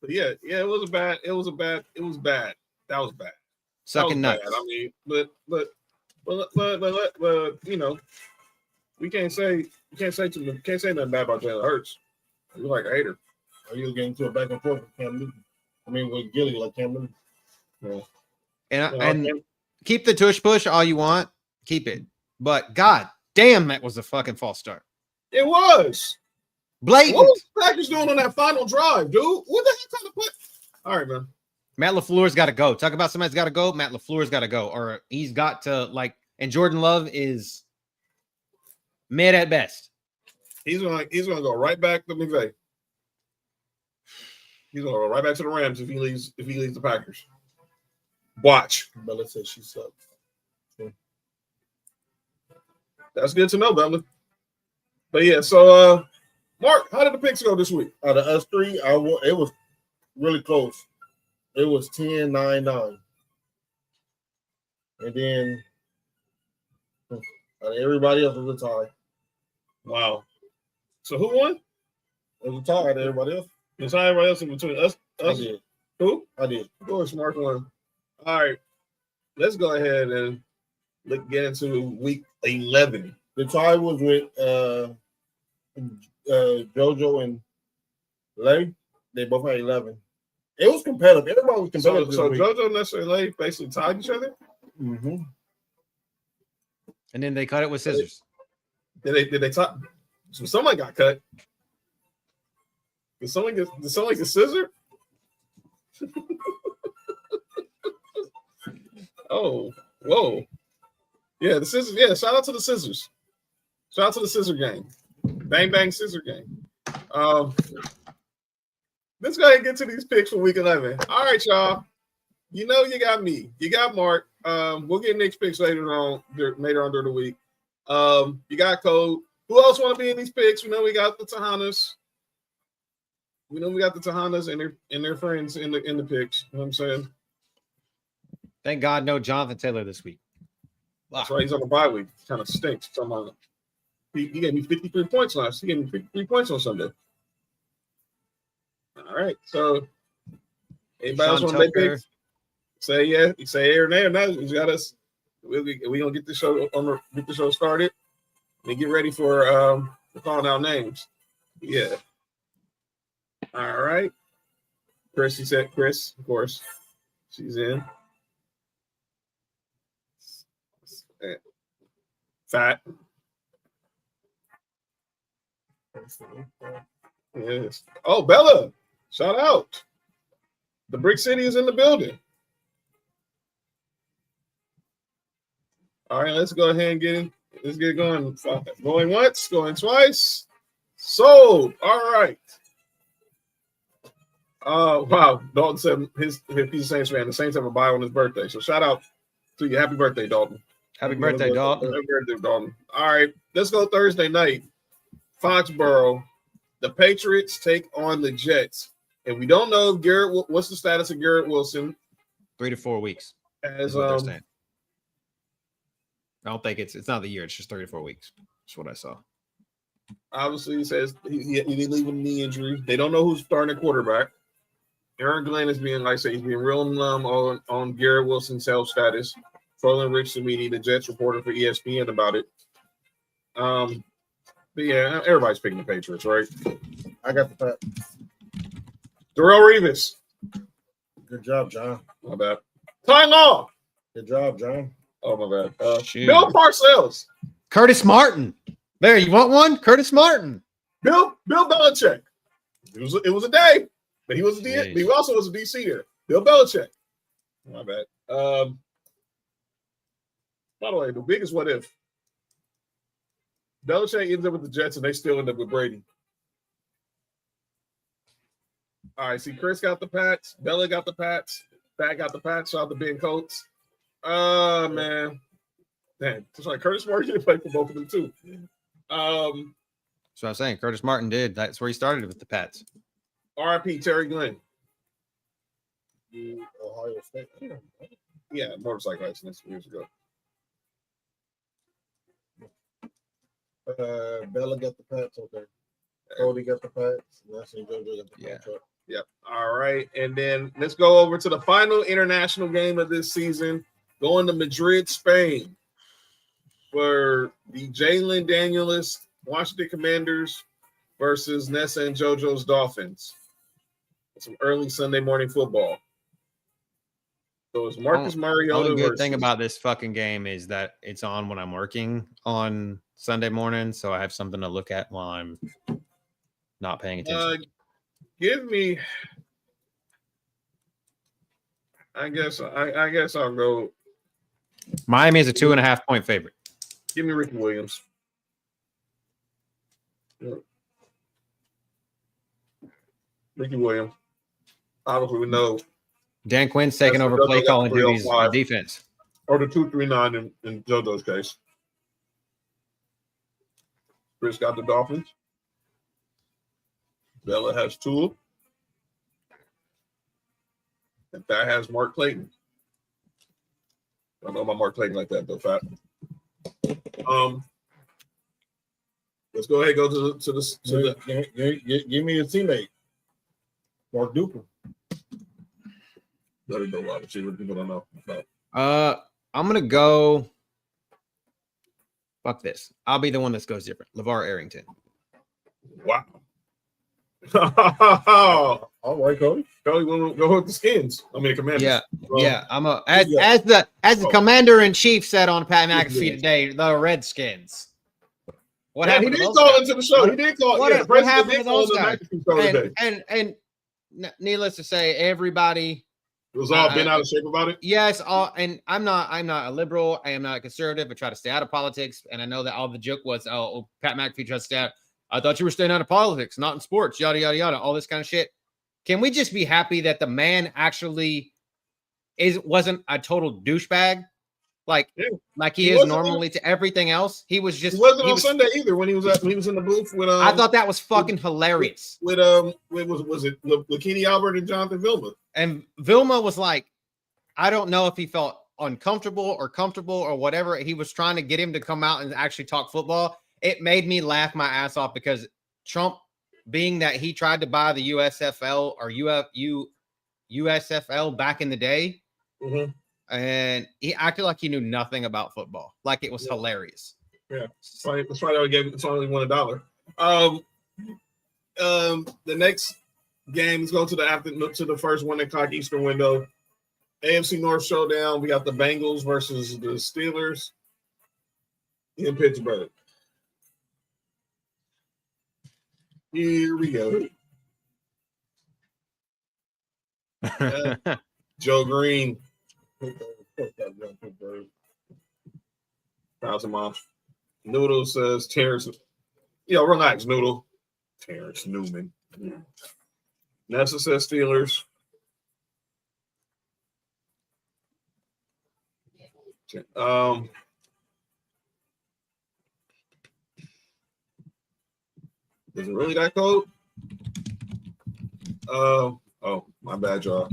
S1: But yeah, it was bad. That was bad.
S4: Sucking nuts.
S1: Bad. I mean, but you know, we can't say nothing bad about Jalen Hurts. You're like a hater.
S6: Are you getting to a back and forth with Cam Newton? I mean, with Gilly like Cam Newton.
S1: Yeah.
S4: And keep the tush push all you want. Keep it. But God damn, that was a fucking false start.
S1: It was.
S4: Blatant.
S1: What was the Packers doing on that final drive, dude? What the heck kind of play? All right, man.
S4: Matt LaFleur's got to go. Talk about somebody's got to go. Matt LaFleur's got to go. Or he's got to, like, and Jordan Love is mid at best.
S1: He's gonna go right back to McVay. He's gonna go right back to the Rams if he leaves the Packers. Watch.
S6: Bella says she sucks.
S1: That's good to know, Bella. But yeah, so Mark, how did the picks go this week?
S6: Out of us three, it was really close. It was 10-9-9. And then everybody else was a tie.
S1: Wow. So who won?
S6: It was a tie to everybody else.
S1: It's everybody else in between us.
S6: I did.
S1: Who?
S6: I did.
S1: Of course, Mark won. All right. Let's go ahead and get into week 11.
S6: The tie was with JoJo and Larry. They both had 11. It was competitive. Everybody was competitive.
S1: So JoJo and Larry basically tied each other?
S6: Mm-hmm.
S4: And then they cut it with scissors.
S1: Did they tie? So somebody got cut. Did someone get a scissor? Oh, whoa. Yeah, the scissors. Yeah, shout out to the scissors. Shout out to the scissor game. Bang, bang, scissor game. Let's go ahead and get to these picks for week 11. All right, y'all. You know you got me. You got Mark. We'll get Nick's picks later on during the week. You got Code. Who else want to be in these picks? We know we got the Tejanas. We know we got the Tejanas and their friends in the picks. You know what I'm saying?
S4: Thank God, no Jonathan Taylor this week.
S1: That's right. He's on the bye week. Kind of stinks. He gave me 53 points last. He gave me 53 points on Sunday. All right. So, anybody else want to make picks? Say yeah. You say here and there. Now you got us. We gonna get the show started and get ready for calling out names. Yeah. All right. Chris, you said Chris, of course. She's in. Fat. Yes. Oh, Bella. Shout out. The Brick City is in the building. All right, let's go ahead and get in. Let's get going. Going once, going twice. Sold. All right. Wow. Dalton said he's a Saints fan. The Saints have a bye on his birthday. So shout out to you. Happy birthday, Dalton.
S4: Happy birthday, Dalton.
S1: Happy birthday, Dalton. All right. Let's go Thursday night. Foxborough. The Patriots take on the Jets. And we don't know if what's the status of Garrett Wilson?
S4: 3 to 4 weeks.
S1: As
S4: I don't think it's not the year. It's just 3 to 4 weeks. That's what I saw.
S1: Obviously, he says he didn't leave with a knee injury. They don't know who's starting at quarterback. Aaron Glenn is being, like I say, he's being real numb on Garrett Wilson's health status. Trolling Rich Samini, the Jets reporter for ESPN about it. But yeah, everybody's picking the Patriots, right?
S6: I got the fact.
S1: Darrell Revis.
S6: Good job, John.
S1: My bad. Ty Law.
S6: Good job, John.
S1: Oh, my bad. Bill Parcells.
S4: Curtis Martin. There, you want one? Curtis Martin.
S1: Bill Belichick. It was a day, but he was he also was a DC there. Bill Belichick. My bad. By the way, the biggest what if. Belichick ends up with the Jets and they still end up with Brady. All right, see, Chris got the Pats. Bella got the Pats. Pat got the Pats. Shout out to Ben Coates. Man. Damn. It's like Curtis Martin played for both of them, too.
S4: That's what I'm saying. Curtis Martin did. That's where he started with the Pats.
S1: RIP Terry Glenn.
S6: Ohio State.
S1: Yeah, motorcycle accident years ago.
S6: Bella got the Pats, okay. Cody got the Pats. Nelson JoJo got the Pats.
S1: Yep. All right. And then let's go over to the final international game of this season. Going to Madrid, Spain. For the Jalen Daniels Washington Commanders versus Nessa and JoJo's Dolphins. Some early Sunday morning football. So it's Marcus Mariota.
S4: The good thing about this fucking game is that it's on when I'm working on Sunday morning, so I have something to look at while I'm not paying attention.
S1: Give me. I guess I'll go.
S4: Miami is a 2.5-point favorite.
S1: Give me Ricky Williams. Ricky Williams. Obviously, we know
S4: Dan Quinn's taking over play calling duties on defense.
S1: Or the 2-3-9 in JoJo's case. Chris got the Dolphins. Bella has Tua. And that has Mark Clayton. I don't know about Mark Clayton like that, though, Fat. Let's go ahead and go to the
S6: give me a teammate. Mark Duper.
S1: Let it go wide receiver. People don't know.
S4: I'm gonna go. Fuck this. I'll be the one that goes different. LeVar Arrington.
S1: Wow.
S6: All right, Cody.
S1: Cody, go with the Skins. I mean, the Commanders.
S4: Yeah. I'm as the commander in chief said on Pat McAfee today. The Redskins. What happened?
S1: He did call into the show. He did call.
S4: What happened to those guys? And needless to say, everybody.
S1: It was all been out of shape about it.
S4: Yes, and I'm not a liberal. I am not a conservative. I try to stay out of politics. And I know that all the joke was, Pat McAfee tries to stay out. I thought you were staying out of politics, not in sports, yada, yada, yada, all this kind of shit. Can we just be happy that the man actually wasn't a total douchebag? Like he is normally to everything else. He wasn't on
S1: Sunday either when he was in the booth with
S4: I thought that was fucking hilarious.
S1: With was it Lakini Albert and Jonathan Vilma?
S4: And Vilma was like, I don't know if he felt uncomfortable or comfortable or whatever. He was trying to get him to come out and actually talk football. It made me laugh my ass off because Trump, being that he tried to buy the USFL or USFL back in the day, and he acted like he knew nothing about football. Like it was hilarious.
S1: Yeah, that's why they gave it's only $1. The next game. Let's go to the first 1 o'clock Eastern window. AFC North showdown. We got the Bengals versus the Steelers in Pittsburgh. Here we go. Joe Green. Thousand miles. Noodle says Terrence. Yo, relax, Noodle. Terrence Newman. Nessa says Steelers. Is it really that cold? Oh, my bad, y'all.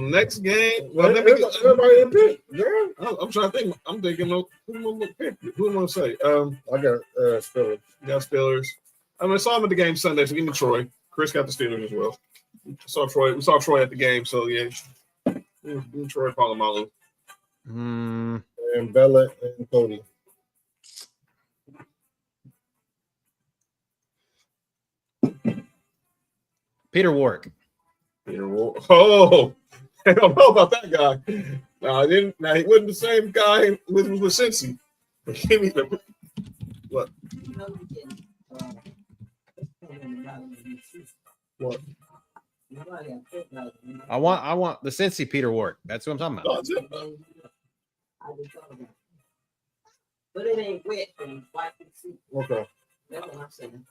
S1: Next game. Well,
S6: everybody pick. Yeah.
S1: I'm trying to think. I'm thinking who am I pick? Who am I gonna say?
S6: I got Steelers.
S1: You got Steelers. I saw him at the game Sunday, so give me Troy. Chris got the Steelers as well. We saw Troy at the game, so yeah. Troy Polamalu.
S6: And Bella and Cody.
S4: Peter Warwick.
S1: Oh, I don't know about that guy. No, I didn't. Now he wasn't the same guy with Cincy. Give me the what? What?
S4: I want the Cincy Peter Warwick. That's what I'm talking about.
S7: But it ain't wet and white and see.
S6: Okay.
S7: That's what I'm saying.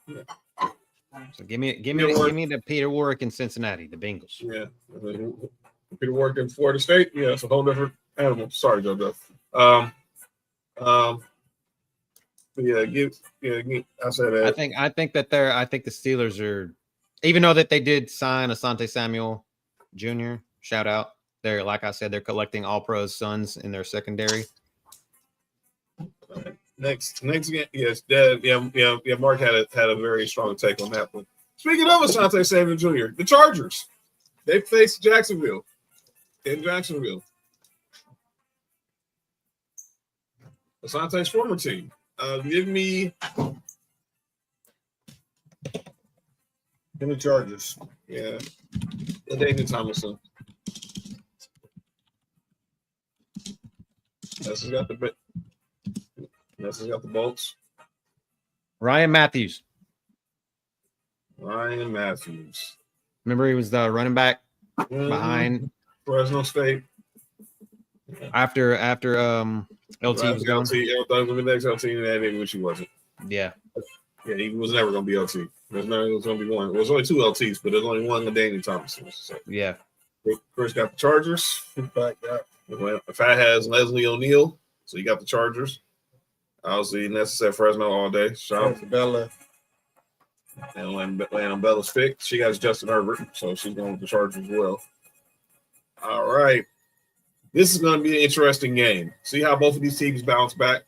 S4: So give me the Peter Warwick in Cincinnati, the Bengals.
S1: Yeah. Peter Warwick in Florida State. Yeah, it's a whole different animal. Sorry, JoJo. But yeah, I said that.
S4: I think the Steelers are, even though that they did sign Asante Samuel Jr. Shout out. They're, like I said, they're collecting all pros sons in their secondary.
S1: Next game, yes, yeah. Mark had a very strong take on that one. Speaking of Asante Samuel Jr., the Chargers, they faced Jacksonville in Jacksonville. Asante's former team. Give me
S6: the Chargers.
S1: Yeah, David Thomason. Nessa's got the Bolts.
S4: Ryan Matthews.
S1: Remember,
S4: he was the running back behind
S1: Fresno State.
S4: After LT was gone.
S1: The next LT, and which he wasn't.
S4: Yeah,
S1: he was never going to be LT. There's never going to be one. Well, there's only 2 LTs, but there's only one LaDainian Thompson. So.
S4: Yeah.
S1: First got the Chargers. Fat has Leslie O'Neal, so you got the Chargers. Obviously, Nessa at Fresno all day. Shout out to Bella. And laying on Bella's pick. She got Justin Herbert, so she's going with the Chargers as well. All right. This is going to be an interesting game. See how both of these teams bounce back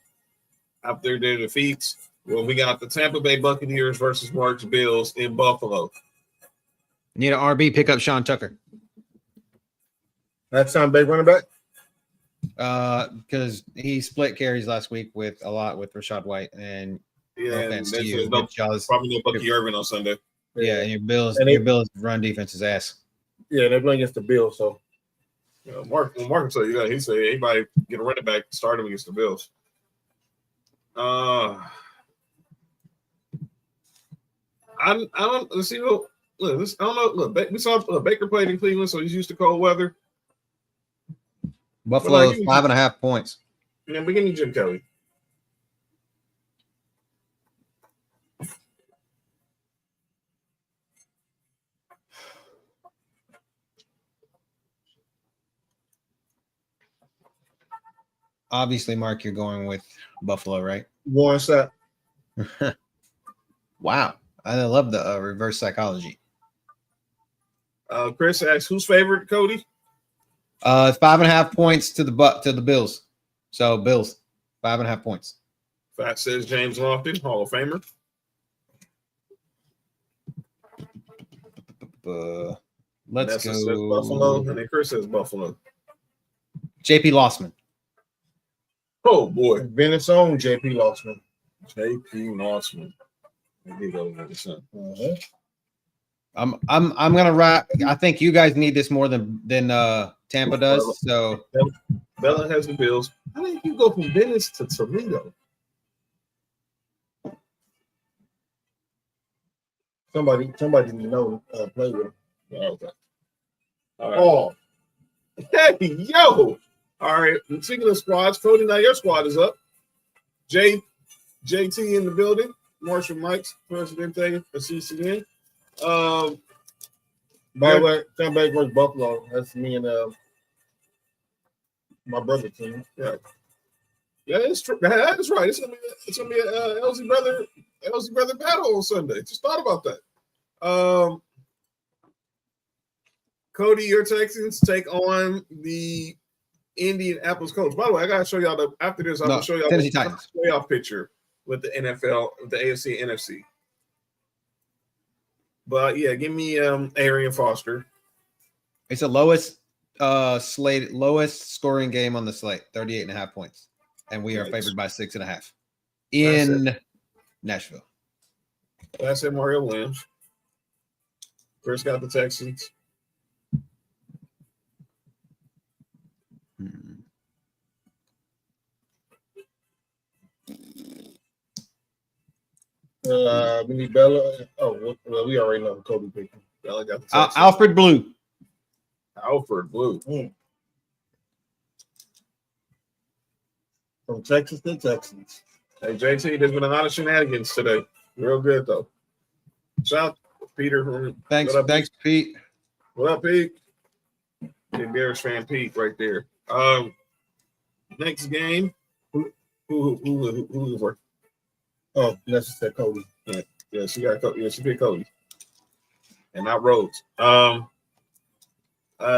S1: after their defeats? Well, we got the Tampa Bay Buccaneers versus March Bills in Buffalo.
S4: Need an RB, pick up Sean Tucker.
S6: That's Tampa Bay running back?
S4: Because he split carries last week with Rachaad White, and
S1: probably no Bucky Irvin on Sunday.
S4: Yeah, and your Bills run defense is ass.
S6: Yeah, they're playing against the Bills, so
S1: Mark will tell you that. He said anybody get a running back, start him against the Bills. I don't see. Look, I don't know. Look, we saw Baker played in Cleveland, so he's used to cold weather.
S4: Buffalo 5.5 points.
S1: Yeah, beginning Jim Kelly.
S4: Obviously, Mark, you're going with Buffalo, right?
S6: Warren Sapp.
S4: Wow, I love the reverse psychology.
S1: Chris asks, who's favorite, Cody?
S4: 5.5 points to the Bills. So Bills, 5.5 points.
S1: Fat says James Lofton, Hall of Famer.
S4: Let's
S1: Nessa
S4: go.
S1: Says Buffalo, and then Chris says Buffalo.
S4: JP Lossman.
S1: Oh boy,
S6: Bennett's own JP Lossman.
S1: JP Lossman. He goes with the sun.
S4: I'm gonna ride. I think you guys need this more than Tampa does. So
S1: Bella has the Bills. I think you go from Venice to Toledo.
S6: Somebody you know play with him.
S1: Okay. All right.
S6: Oh,
S1: Hey, yo. All right. Speaking of squads, Cody, now your squad is up. JT in the building. Marshall Mikes, Presidente for CCN.
S6: by the way, come back versus Buffalo. That's me and my brother team.
S1: Yeah, it's true. That is right. It's gonna be a LZ brother battle on Sunday. Just thought about that. Cody, your Texans take on the Indianapolis Colts. By the way, I gotta show y'all after this. I'm gonna show y'all
S4: Tennessee
S1: the
S4: Titans
S1: playoff picture with the NFL, the AFC, and NFC. But yeah, give me Arian Foster.
S4: it's the lowest scoring game on the slate, 38.5 points, and we are favored by 6.5 in Nashville.
S1: That's it, Mario Williams. Chris got the Texans.
S6: We need Bella. Oh, well, we already know the Kobe pick.
S1: Bella got the Texans.
S4: Alfred Blue.
S1: Alfred Blue.
S6: From Texas to Texans.
S1: Hey, JT, there's been a lot of shenanigans today. Real good, though. Shout out to Peter.
S4: Thanks, Pete.
S1: What up, Pete? Big Bears fan Pete right there. Next game. Who for?
S6: Oh, that's said Kobe.
S1: Yeah, she got Cody. Yeah, she picked Cody. And not Rhodes.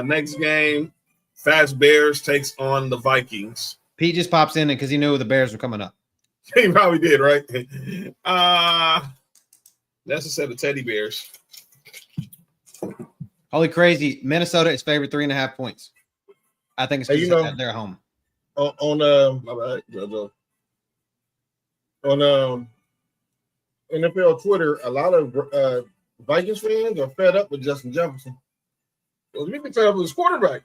S1: Next game, Fast Bears takes on the Vikings.
S4: Pete just pops in because he knew the Bears were coming up.
S1: He probably did, right? That's a set of teddy bears.
S4: Holy crazy. Minnesota is favored 3.5 points. I think it's because at their home.
S6: On
S1: My bad, JoJo.
S6: On NFL Twitter, a lot of Vikings fans are fed up with Justin Jefferson.
S1: Well, me be fed up with his quarterback.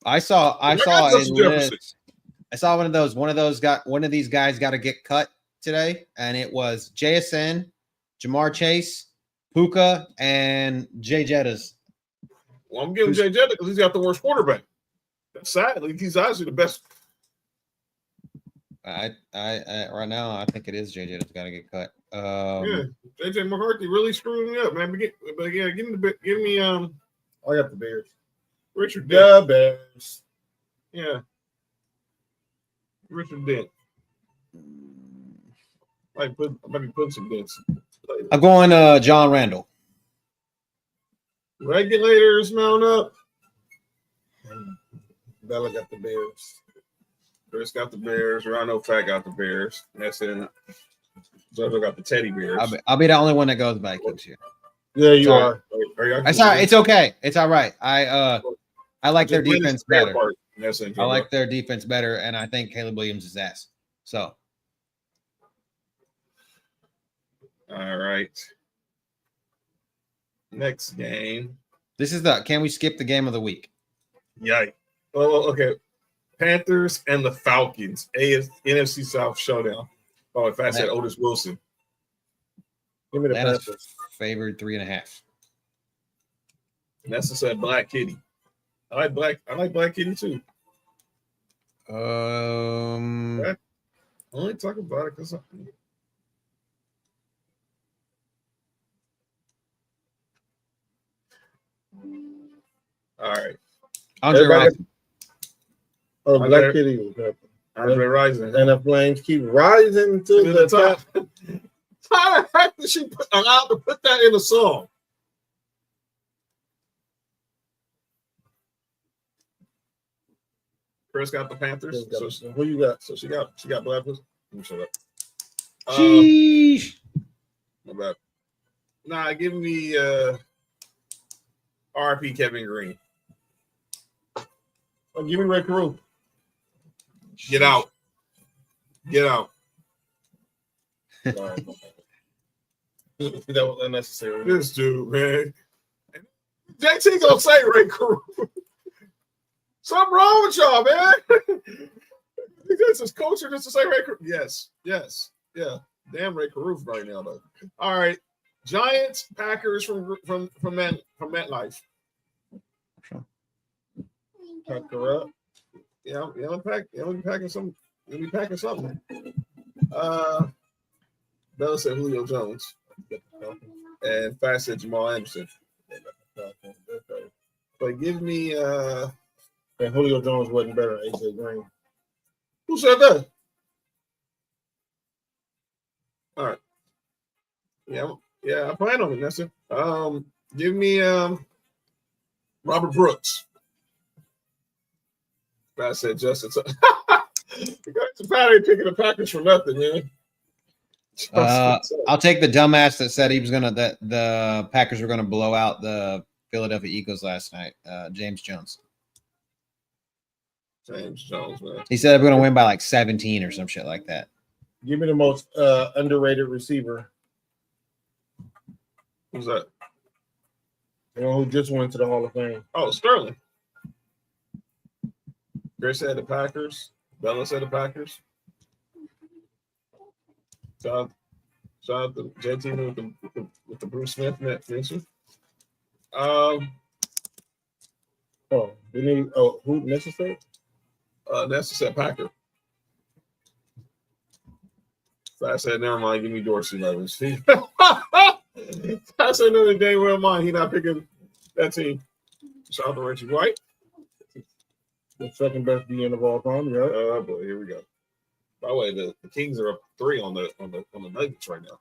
S4: I saw
S1: Justin Jefferson.
S4: I saw one of these guys got to get cut today, and it was JSN, Jamar Chase, Puka, and Jay Jettas.
S1: Well, I'm giving Jay Jetta because he's got the worst quarterback. That's sad. Like, he's actually the best.
S4: I right now I think it is Jay Jettas got to get cut.
S1: Yeah, JJ McCarthy really screwed me up, man. But yeah, give me
S6: I got the Bears.
S1: Richard
S6: The
S1: Dent.
S6: Bears.
S1: Yeah. Richard Dent. I might be putting some dents.
S4: I'm going John Randall.
S1: Regulators mount up.
S6: Bella got the Bears.
S1: Chris got the Bears. Rhino Fat got the Bears. That's it. Zozo got the teddy bears.
S4: I'll be the only one that goes Vikings here.
S6: Yeah, you are.
S4: It's all right. It's okay. It's all right. I like their defense better. I like their defense better, and I think Caleb Williams is ass. So,
S1: all right. Next game.
S4: This is can we skip the game of the week?
S1: Yikes. Oh, okay. Panthers and the Falcons. NFC South showdown. Oh, if I said Otis Wilson.
S6: Give me the Panthers.
S4: Favored 3.5.
S1: Nessa said Black Kitty. I like Black Kitty too.
S4: Okay.
S1: I only talk about it because all right.
S4: Andre Rison.
S6: Oh, Black Kitty was happening.
S1: Andre Rison.
S6: And the Flames keep rising to the top.
S1: How the heck did she allowed to put that in a song? Chris got the Panthers.
S6: Who you got?
S1: So she got Black Pussy. Let me shut up.
S4: Sheesh.
S1: My bad. Nah, give me RP Kevin Green.
S6: Oh, give me Ray Carew.
S1: Get out. Get out.
S6: That was unnecessary.
S1: This dude, man. JT gonna say Ray Caruth. Something wrong with y'all, man. This is culture just to say Ray Caruth. Yes. Yeah. Damn Ray Caruth right now, though. All right. Giants, Packers from MetLife.
S6: Pack her up.
S1: Yeah, I'm packing something. You'll be packing something. Bella said Julio Jones. And Fat said Jamal Anderson. But give me
S6: And Julio Jones wasn't better than AJ Green.
S1: who said that? All right. Yeah, I plan on it. That's it. Give me Robert Brooks. I said Justin. The guys are picking the Packers for nothing, man.
S4: I'll take the dumbass that said that the Packers were gonna blow out the Philadelphia Eagles last night. James Jones.
S1: James Jones, man.
S4: He said we're gonna win by like 17 or some shit like that.
S6: Give me the most underrated receiver.
S1: Who's that?
S6: You know who just went to the Hall of Fame?
S1: Oh, Sterling. Grace said the Packers. Bella said the Packers. Shout out to JT with the Bruce Smith mention.
S6: Who necessary?
S1: Nessa said Packer. So I said, never mind, give me Dorsey Levens. I said, no, day well mind. He not picking that team. Shout out to Richie White.
S6: The second best DN of all time, yeah.
S1: Oh boy, here we go. By the way, the Kings are up 3 on the Nuggets right now.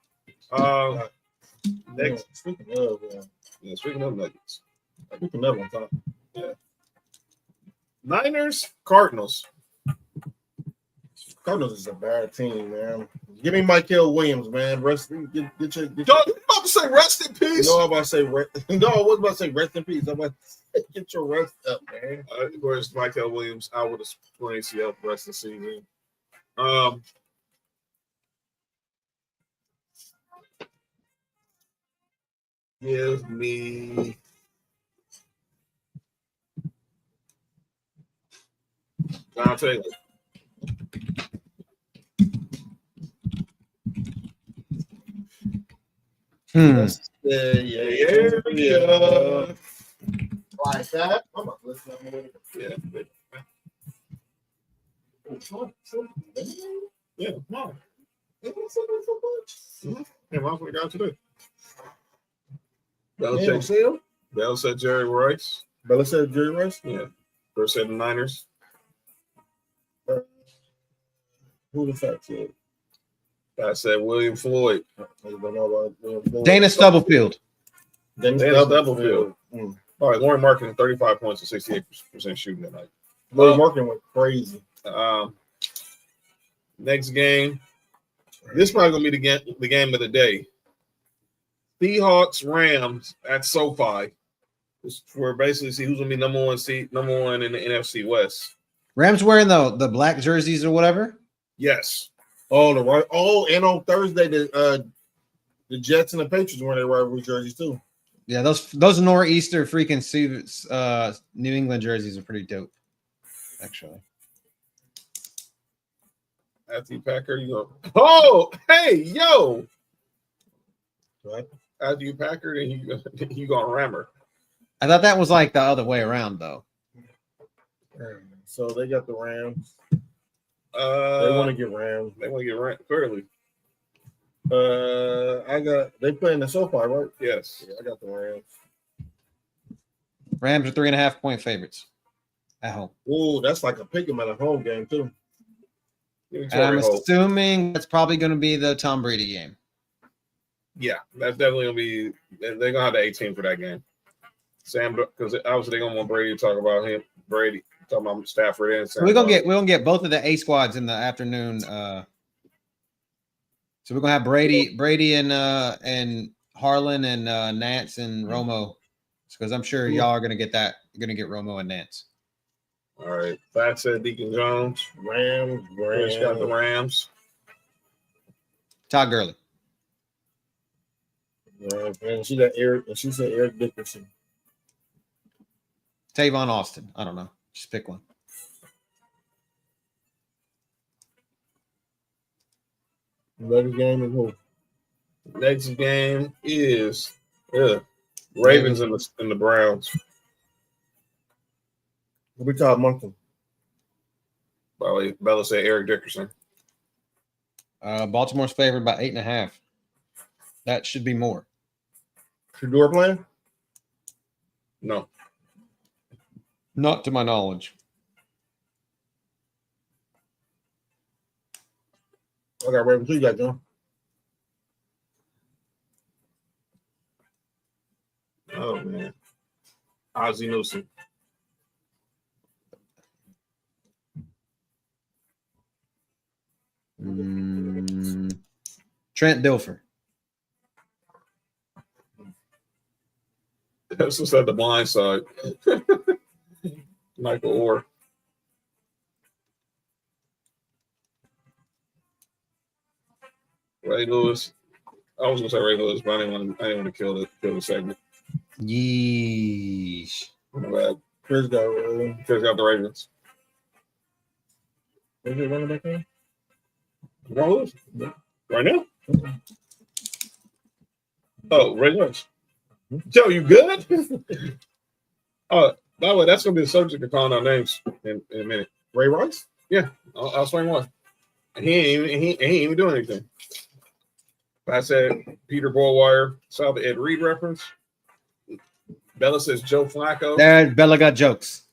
S1: Next,
S6: speaking of
S1: Nuggets.
S6: Speaking of on top.
S1: Yeah. Niners, Cardinals.
S6: Cardinals is a bad team, man. Give me Michael Williams, man. Get your.
S1: You about to say rest in peace?
S6: No, I'm about to say no. I was about to say rest in peace. I'm about to say get your rest up, man.
S1: Of course, Michael Williams out with a sprained ACL for the rest of the season. Give me John Taylor.
S6: Yeah.
S7: Like
S6: that. I'm about to listen to that.
S1: Yeah. Yeah, come on. Yeah, what we got today? Bell said Jerry Rice.
S6: Bella said Jerry Rice?
S1: Yeah. First said the Niners.
S6: Who the fact said?
S1: I said William Floyd.
S4: Dana Stubblefield.
S1: Dana Stubblefield. All right, Lauren Markin, 35 points and 68% shooting tonight.
S6: Lauren Markin went crazy.
S1: Next game. This is probably going to be the game of the day. Seahawks Rams at SoFi. This is where basically see who's going to be number one in the NFC West.
S4: Rams wearing the black jerseys or whatever?
S1: Yes.
S6: Oh, the right. Oh, and on Thursday the Jets and the Patriots wearing their rivalry jerseys too.
S4: Yeah, those nor'easter freaking New England jerseys are pretty dope, actually.
S1: After you Packer, you go. Oh, hey, yo.
S6: Right.
S1: After you Packer, then you gonna Rammer.
S4: I thought that was like the other way around, though.
S6: So they got the Rams. They want to get Rams.
S1: They want to get Rams clearly.
S6: They playing the SoFi, right?
S1: Yes.
S6: Yeah, I got the Rams.
S4: Rams are 3.5-point favorites at home.
S6: Ooh, that's like a pick 'em at a home game too.
S4: And I'm assuming that's probably going to be the Tom Brady game.
S1: Yeah, that's definitely going to be. They're going to have the 18 for that game. Sam, because obviously they're going to want Brady to talk about him. Brady talking about Stafford and Sam.
S4: We're gonna get both of the A squads in the afternoon. So we're gonna have Brady and Harlan and Nance and Romo, because I'm sure y'all are gonna get that. You're gonna get Romo and Nance.
S1: All right. Fat said Deacon Jones.
S6: Rams.
S1: Rich got the Rams.
S4: Todd Gurley.
S6: And she got Eric, and she said Eric Dickerson.
S4: Tavon Austin. I don't know. Just pick one.
S6: Next game is who?
S1: Next game is Ravens and the Browns.
S6: We talk Moncton.
S1: By the way, Bella said Eric Dickerson.
S4: Baltimore's favored by 8.5. That should be more.
S6: Shador playing?
S1: No.
S4: Not to my knowledge.
S6: I got Ravens. Who you got, John?
S1: Oh, man. Ozzie Newsome.
S4: Trent Dilfer.
S1: That's just at the blind side. Michael Orr. Ray Lewis. I was gonna say Ray Lewis, but I didn't want to kill the segment.
S4: Yeesh.
S1: My bad.
S6: Chris got
S1: the Ravens.
S6: Is it running back in?
S1: Ray Lewis? Right now? Oh, Ray Lewis. Joe, you good? By the way, that's gonna be the subject of calling our names in a minute.
S6: Ray Rice?
S1: Yeah, I'll explain why. He ain't even doing anything. I said Peter Boulware, saw the Ed Reed reference. Bella says Joe Flacco.
S4: There, Bella got jokes.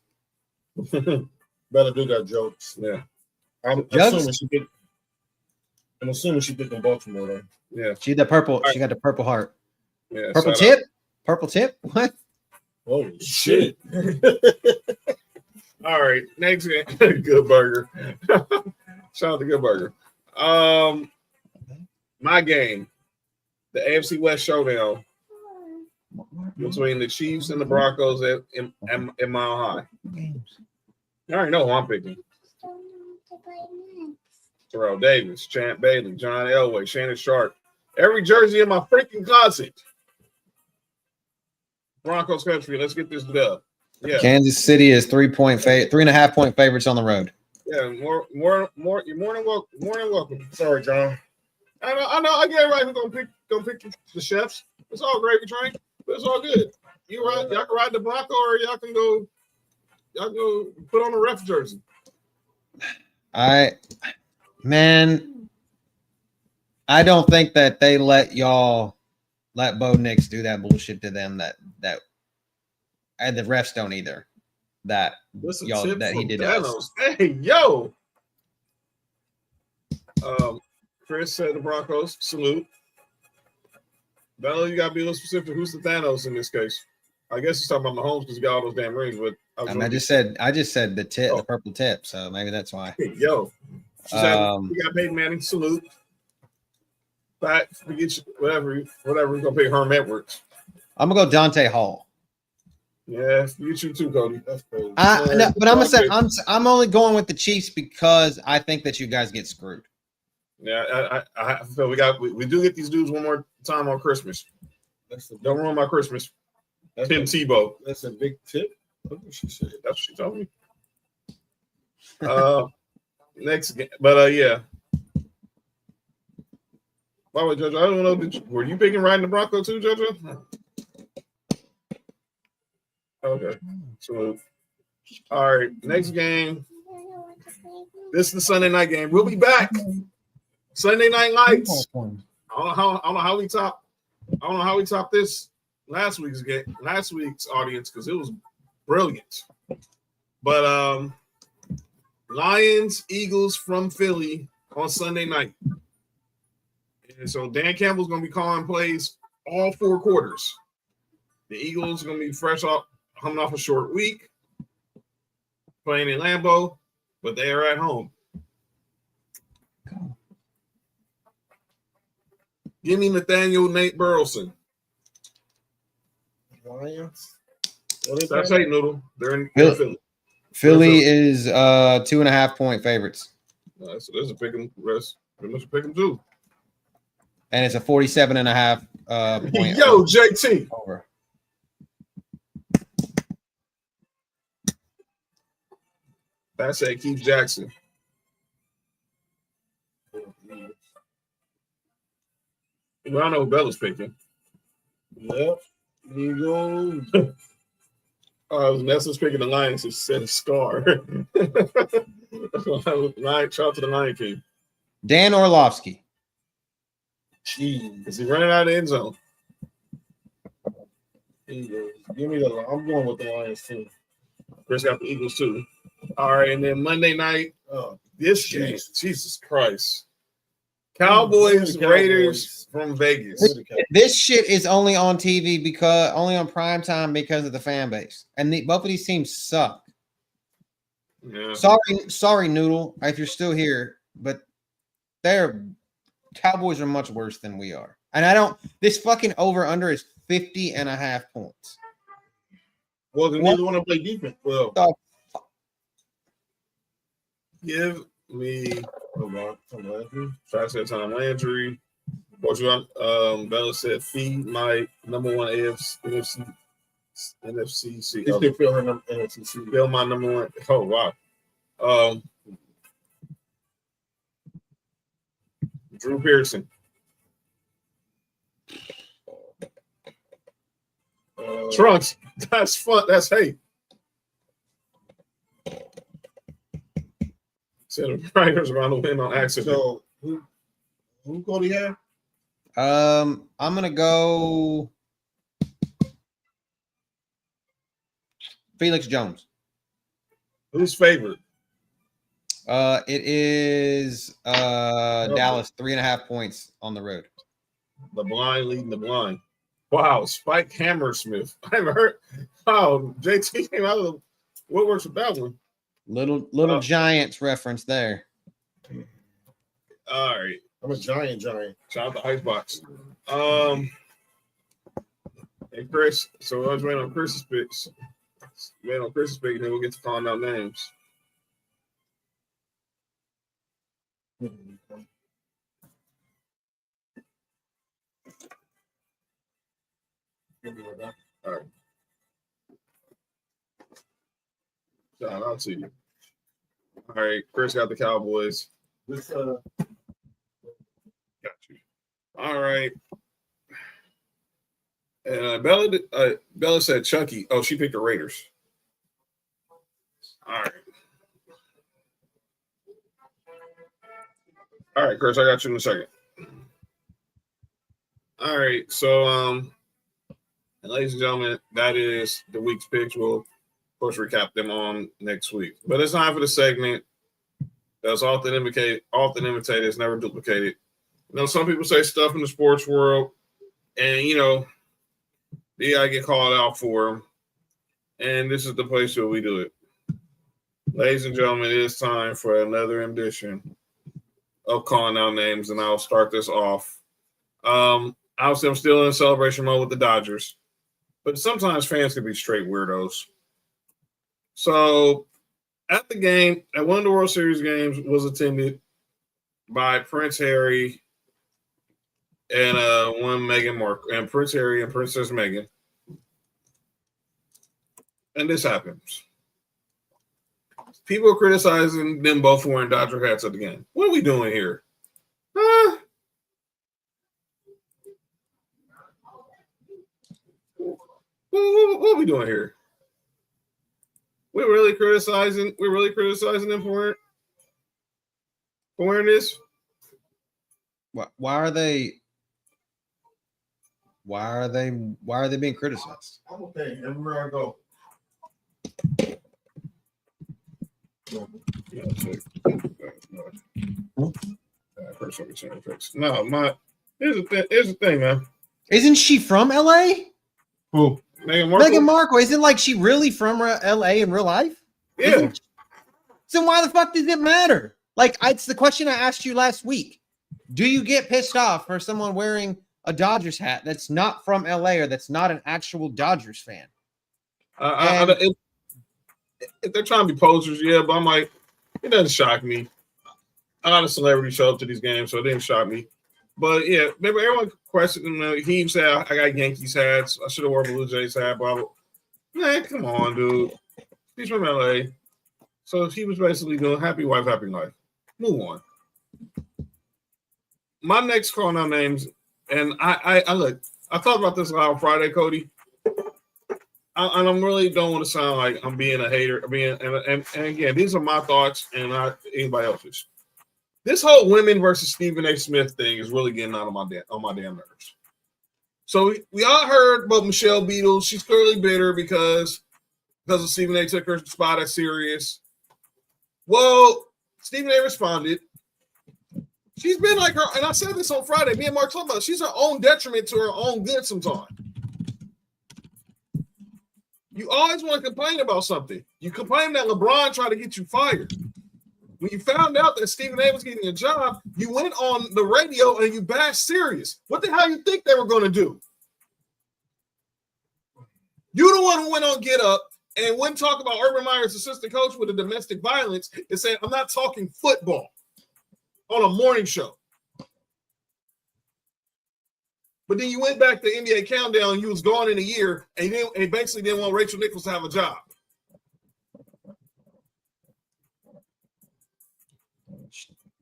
S6: Bella do got jokes.
S1: Yeah.
S6: I'm assuming she picked in Baltimore though.
S1: Yeah.
S4: She got the purple heart.
S1: Yeah.
S4: Purple tip? Purple tip? What?
S6: Holy shit.
S1: All right. Next game. Good Burger. Shout out to Good Burger. My game. The AFC West showdown between the Chiefs and the Broncos at Mile High. I already know who I'm picking. Terrell Davis, Champ Bailey, John Elway, Shannon Sharp. Every jersey in my freaking closet. Broncos country. Let's get this dub. Yeah.
S4: Kansas City is 3.5 point favorites on the road.
S1: Yeah, more. You're more than welcome.
S6: Sorry, John.
S1: I know. I get everybody who's gonna pick the chefs. It's all gravy train, but it's all good. Y'all can ride the Bronco, or y'all can go put on a ref jersey.
S4: I don't think that they let Bo Nix do that bullshit to them that and the refs don't either. That he did us.
S1: Hey, yo. Chris said the Broncos. Salute. Bella, you gotta be a little specific. Who's the Thanos in this case? I guess he's talking about Mahomes because he got all those damn rings. But I just said the tip, the purple tip. So maybe that's why. Hey, yo, we got Peyton Manning. Salute. Back, forget you, whatever. We're gonna pick Herm Edwards.
S4: I'm gonna go Dante Hall.
S1: Yeah, you too, Cody. That's cool.
S4: No, but I'm gonna say I'm only going with the Chiefs because I think that you guys get screwed.
S1: Yeah, I feel we do get these dudes one more time on Christmas. Don't ruin my Christmas. Tim Tebow.
S6: That's a big tip. That's what she said.
S1: That's what she told me. Next game, but yeah. By the way, Jojo, I don't know. Were you picking riding the Bronco too, Jojo? Okay. So, all right. Next game. This is the Sunday night game. We'll be back. Sunday Night Lights. I don't know how we top this last week's audience because it was brilliant. But Lions, Eagles from Philly on Sunday night. And so Dan Campbell's going to be calling plays all 4 quarters. The Eagles are going to be coming off a short week, playing in Lambeau, but they are at home. Give me Nathaniel Nate Burleson.
S6: Lions.
S1: That's right, Noodle. They're in Philly.
S4: Philly is 2.5 point favorites.
S1: So there's a pick 'em. Pretty much a pick 'em too.
S4: And it's a 47.5 point.
S1: Yo, JT.
S4: Over.
S1: That said Keith Jackson. We don't know who Bella's picking.
S6: Yep. There you go.
S1: Nelson's picking the Lions. It said Scar. Shout out to the Lion King.
S4: Dan Orlovsky.
S6: Jeez.
S1: Is he running out of the end zone?
S6: Give me the. I'm going with the Lions too.
S1: Chris got the Eagles too. All right, and then Monday night, this game, Jesus Christ. Cowboys, Raiders from Vegas.
S4: This shit is only on TV only on prime time because of the fan base, and both of these teams suck.
S1: Yeah.
S4: Sorry, Noodle, if you're still here, but Cowboys are much worse than we are, and this fucking over under is 50.5 points.
S6: Well, they neither want to play defense. Well,
S1: give me
S6: Tom
S1: Landry. Bella said feed my number one NFC.
S6: He still feel her NFC.
S1: Feel my number one. Oh wow. Drew Pearson. Trunks. That's fun. That's hate. Said the Riders around the win on accident.
S6: So who Cody have?
S4: I'm gonna go Felix Jones.
S1: Who's favorite?
S4: It is Dallas 3.5 points on the road.
S1: The blind leading the blind. Wow, Spike Hammersmith. I haven't heard. Wow, JT came out of the woodworks with that one.
S4: Little Giants reference there.
S1: All right.
S6: I'm a giant.
S1: Shout out to Icebox. Hey Chris, so I was waiting on Chris's picks. Waiting on Chris's pick, and then we'll get to calling out names. All right. Shout out to you. All right, Chris got the Cowboys. Got you. All right. And Bella said Chucky. Oh, she picked the Raiders. All right. All right, Chris, I got you in a second. All right, so ladies and gentlemen, that is the week's picks. We'll of course recap them on next week. But it's time for the segment that's often imitated, it's never duplicated. You know, some people say stuff in the sports world, and you know, they gotta get called out for them. And this is the place where we do it. Ladies and gentlemen, it is time for another edition of calling out names, and I'll start this off. Obviously, I'm still in celebration mode with the Dodgers, but sometimes fans can be straight weirdos. So, at the game, at one of the World Series games, was attended by Prince Harry and one Meghan Markle, and Prince Harry and Princess Meghan. And this happens. People are criticizing them both wearing Dodger hats at the game. What are we doing here? What are we doing here? We're really criticizing them for wearing this.
S4: Why are they being criticized?
S6: I'm okay everywhere I go.
S1: No, here's the thing, man.
S4: Isn't she from LA?
S6: Who?
S4: Meghan Markle. Isn't like she really from LA in real life?
S1: Yeah.
S4: So why the fuck does it matter? Like, it's the question I asked you last week. Do you get pissed off for someone wearing a Dodgers hat that's not from LA or that's not an actual Dodgers fan?
S1: If they're trying to be posers, yeah, but I'm like, it doesn't shock me. A lot of celebrities show up to these games, so it didn't shock me. But yeah, maybe everyone questioned him. He said, I got Yankees hats. I should have worn Blue Jays hat, blah, blah. Man, come on, dude. He's from LA. So she was basically doing happy wife, happy life. Move on. My next call now names, and I look. I talked about this on Friday, Cody. And I really don't want to sound like I'm being a hater. And again, these are my thoughts and not anybody else's. This whole women versus Stephen A. Smith thing is really getting on my damn nerves. So we all heard about Michelle Beadle. She's clearly bitter because of Stephen A. took her spot at Sirius. Well, Stephen A. responded. She's been like her, and I said this on Friday. Me and Mark talked about it. She's her own detriment to her own good sometimes. You always want to complain about something. You complain that LeBron tried to get you fired. When you found out that Stephen A. was getting a job, you went on the radio and you bashed Sirius. What the hell you think they were going to do? You're the one who went on Get Up and wouldn't talk about Urban Meyer's assistant coach with the domestic violence and said, I'm not talking football on a morning show. But then you went back to NBA Countdown and you was gone in a year and basically didn't want Rachel Nichols to have a job.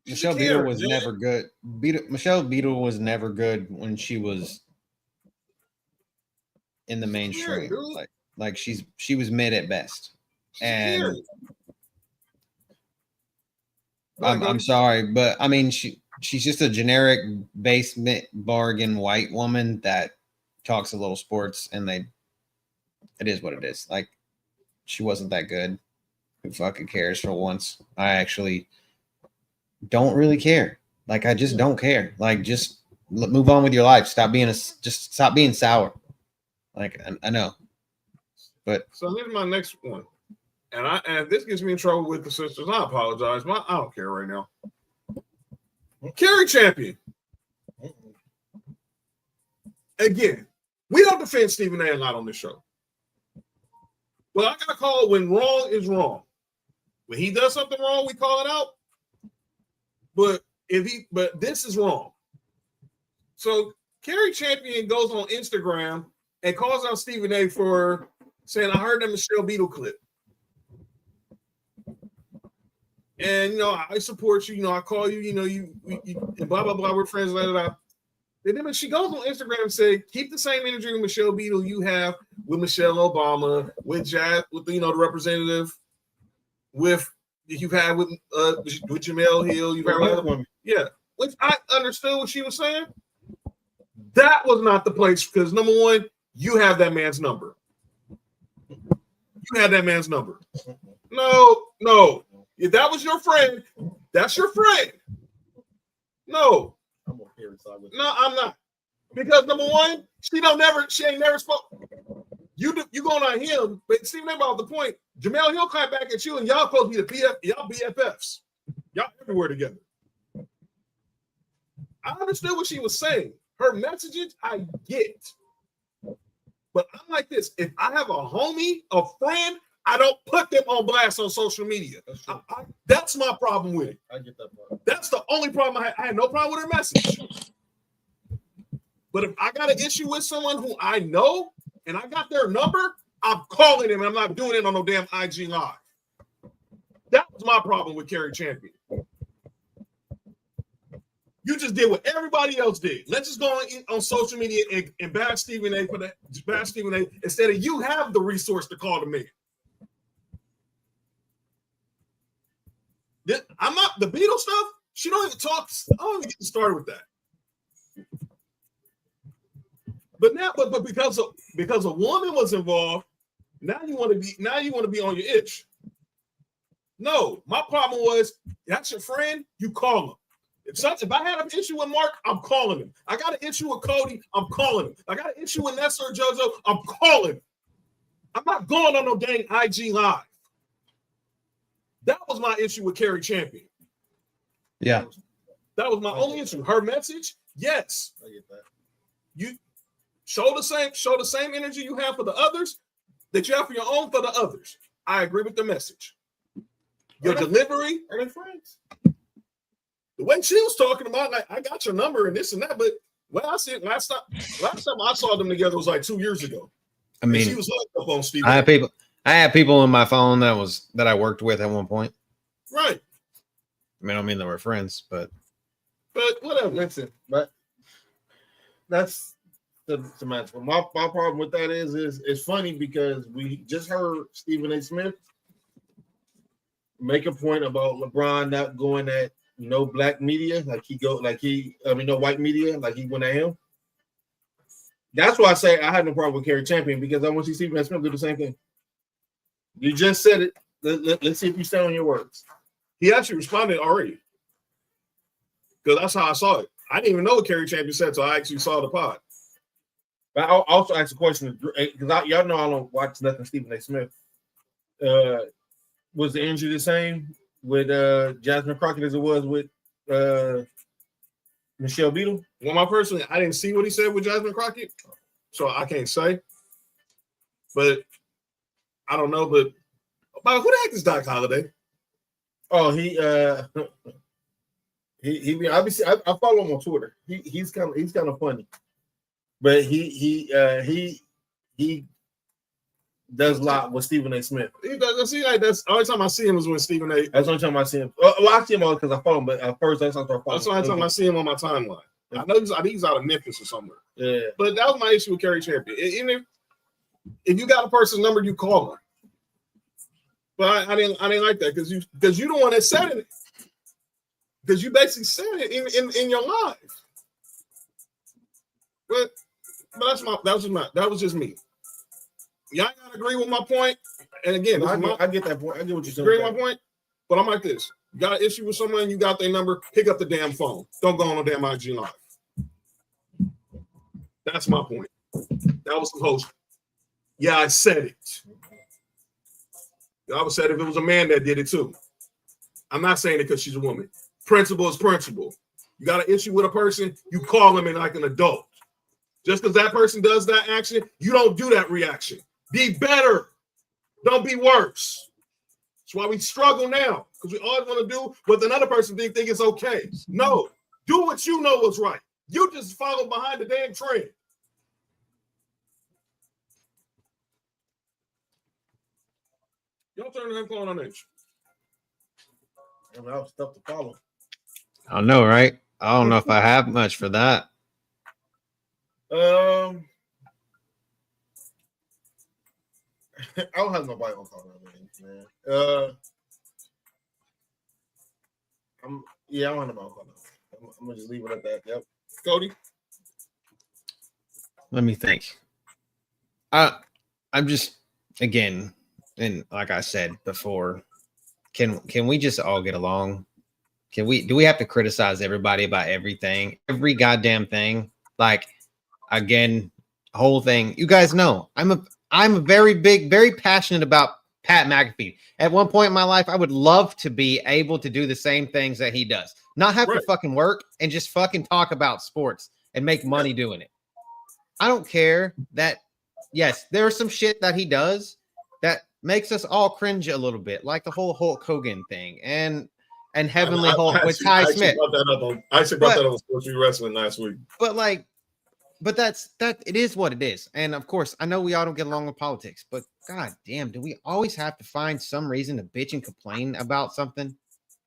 S4: Michelle Beadle was never good. Michelle Beadle was never good when she was in the mainstream. Like she was mid at best. And I'm sorry, but I mean she's just a generic basement bargain white woman that talks a little sports, and it is what it is. Like, she wasn't that good. Who fucking cares for once? I actually don't really care. Like, I just don't care. Like, just move on with your life. Stop being sour. Like, I know, but
S1: so here's my next one, and if this gets me in trouble with the sisters, I apologize. I don't care right now. Carrie Champion. Again, we don't defend Stephen A. lot on this show. Well, I gotta call it when wrong is wrong. When he does something wrong, we call it out. But this is wrong. So Carrie Champion goes on Instagram and calls out Stephen A. for saying, I heard that Michelle Beadle clip. And, I support you, I call you, you blah, blah, blah, we're friends, blah, blah, blah. And then she goes on Instagram and say, keep the same energy with Michelle Beadle you have with Michelle Obama, with the representative, with you've had with Jamel Hill, you've had with other women. Yeah. Which I understood what she was saying. That was not the place because, number one, you have that man's number. You had that man's number. No. If that was your friend, that's your friend. No. No, I'm not. Because number one, she ain't never spoke. You going on him, but see, remember about the point. Jamel Hill clap back at you, and y'all supposed to be y'all BFFs. Y'all everywhere together. I understood what she was saying. Her messages, I get. But I'm like this. If I have a homie, a friend, I don't put them on blast on social media. That's my problem with it.
S6: I get that part.
S1: That's the only problem I had. I had no problem with her message. But if I got an issue with someone who I know and I got their number, I'm calling him and I'm not doing it on no damn IG Live. That was my problem with Carrie Champion. You just did what everybody else did. Let's just go on social media and bash Stephen A. Instead of you have the resource to call the man. I'm not the Beatles stuff. She don't even talk. I don't even get started with that. But now, but because a woman was involved, now you want to be on your itch. No, my problem was that's your friend. You call him. If I had an issue with Mark, I'm calling him. I got an issue with Cody. I'm calling him. I got an issue with Nessa or JoJo. I'm calling him. I'm not going on no dang IG Live. That was my issue with Carrie Champion.
S4: Yeah.
S1: That was my only issue. Her message, yes.
S6: I get that.
S1: You show the same energy you have for the others that you have for your own for the others. I agree with the message. Your delivery,
S6: are they friends?
S1: The way she was talking about, like, I got your number and this and that, but when I see it last time I saw them together was like 2 years ago.
S4: I mean,
S1: she was hooked up on Steve.
S4: I have people. I had people in my phone that I worked with at one point.
S1: Right.
S4: I mean, I don't mean they were friends, but
S1: whatever.
S6: Listen, but that's the match. My problem with that is it's funny because we just heard Stephen A. Smith make a point about LeBron not going at no black media, no white media, like he went at him. That's why I say I had no problem with Kerry Champion, because I want to see Stephen A. Smith do the same thing. You just said it. Let's see if you stand on your words.
S1: He actually responded already, because that's how I saw it. I didn't even know what Kerry Champion said, so I actually saw the pod.
S6: But I'll also ask a question, because y'all know I don't watch nothing Stephen A. Smith. Was the injury the same with Jasmine Crockett as it was with Michelle Beadle?
S1: Well, my personally, I didn't see what he said with Jasmine Crockett, so I can't say. But I don't know. But who the heck is Doc Holliday?
S6: Oh, I follow him on Twitter. He's kind of funny, but he does a lot with Stephen A. Smith.
S1: He does. See, like, that's the only time I see him is when Stephen A.
S6: That's the only time I see him. Well, I see him all because I follow him, but at first that's not following.
S1: That's the only time I see him on my timeline. I know he's out of Memphis or somewhere.
S6: Yeah.
S1: But that was my issue with Kerry Champion. Even if you got a person's number, you call them. But I didn't like that because you the one that said it. Because you basically said it in your live. But that was just me. Y'all gotta agree with my point. And again,
S6: I get that point. I get what you're saying.
S1: Agree with my point. But I'm like this. You got an issue with someone, you got their number, pick up the damn phone. Don't go on a damn IG live. That's my point. That was the host. Yeah, I said it. I would say if it was a man that did it too. I'm not saying it because she's a woman. Principle is principle. You got an issue with a person, you call them in like an adult. Just because that person does that action, you don't do that reaction. Be better. Don't be worse. That's why we struggle now, because we always want to do what another person think it's okay. No, do what you know was right. You just follow behind the damn trend. Y'all turn the phone on H.
S6: I mean, that was tough to follow.
S4: I don't know, right? I don't know if I have much for that.
S6: I don't have nobody on call man. I don't have nobody on call. I'm gonna just leave it at that. Yep.
S1: Cody.
S4: Let me think. I'm just, again, and like I said before, can we just all get along? Do we have to criticize everybody about everything, every goddamn thing? Like, again, whole thing. You guys know I'm very passionate about Pat McAfee. At one point in my life, I would love to be able to do the same things that he does. Not have to fucking work and just fucking talk about sports and make money doing it. I don't care that, yes, there's some shit that he does that makes us all cringe a little bit, like the whole Hulk Hogan thing and Heavenly Hulk with Ty Smith.
S1: I actually brought that up on Sports Wrestling last week.
S4: But that it is what it is. And of course, I know we all don't get along with politics, but god damn, do we always have to find some reason to bitch and complain about something?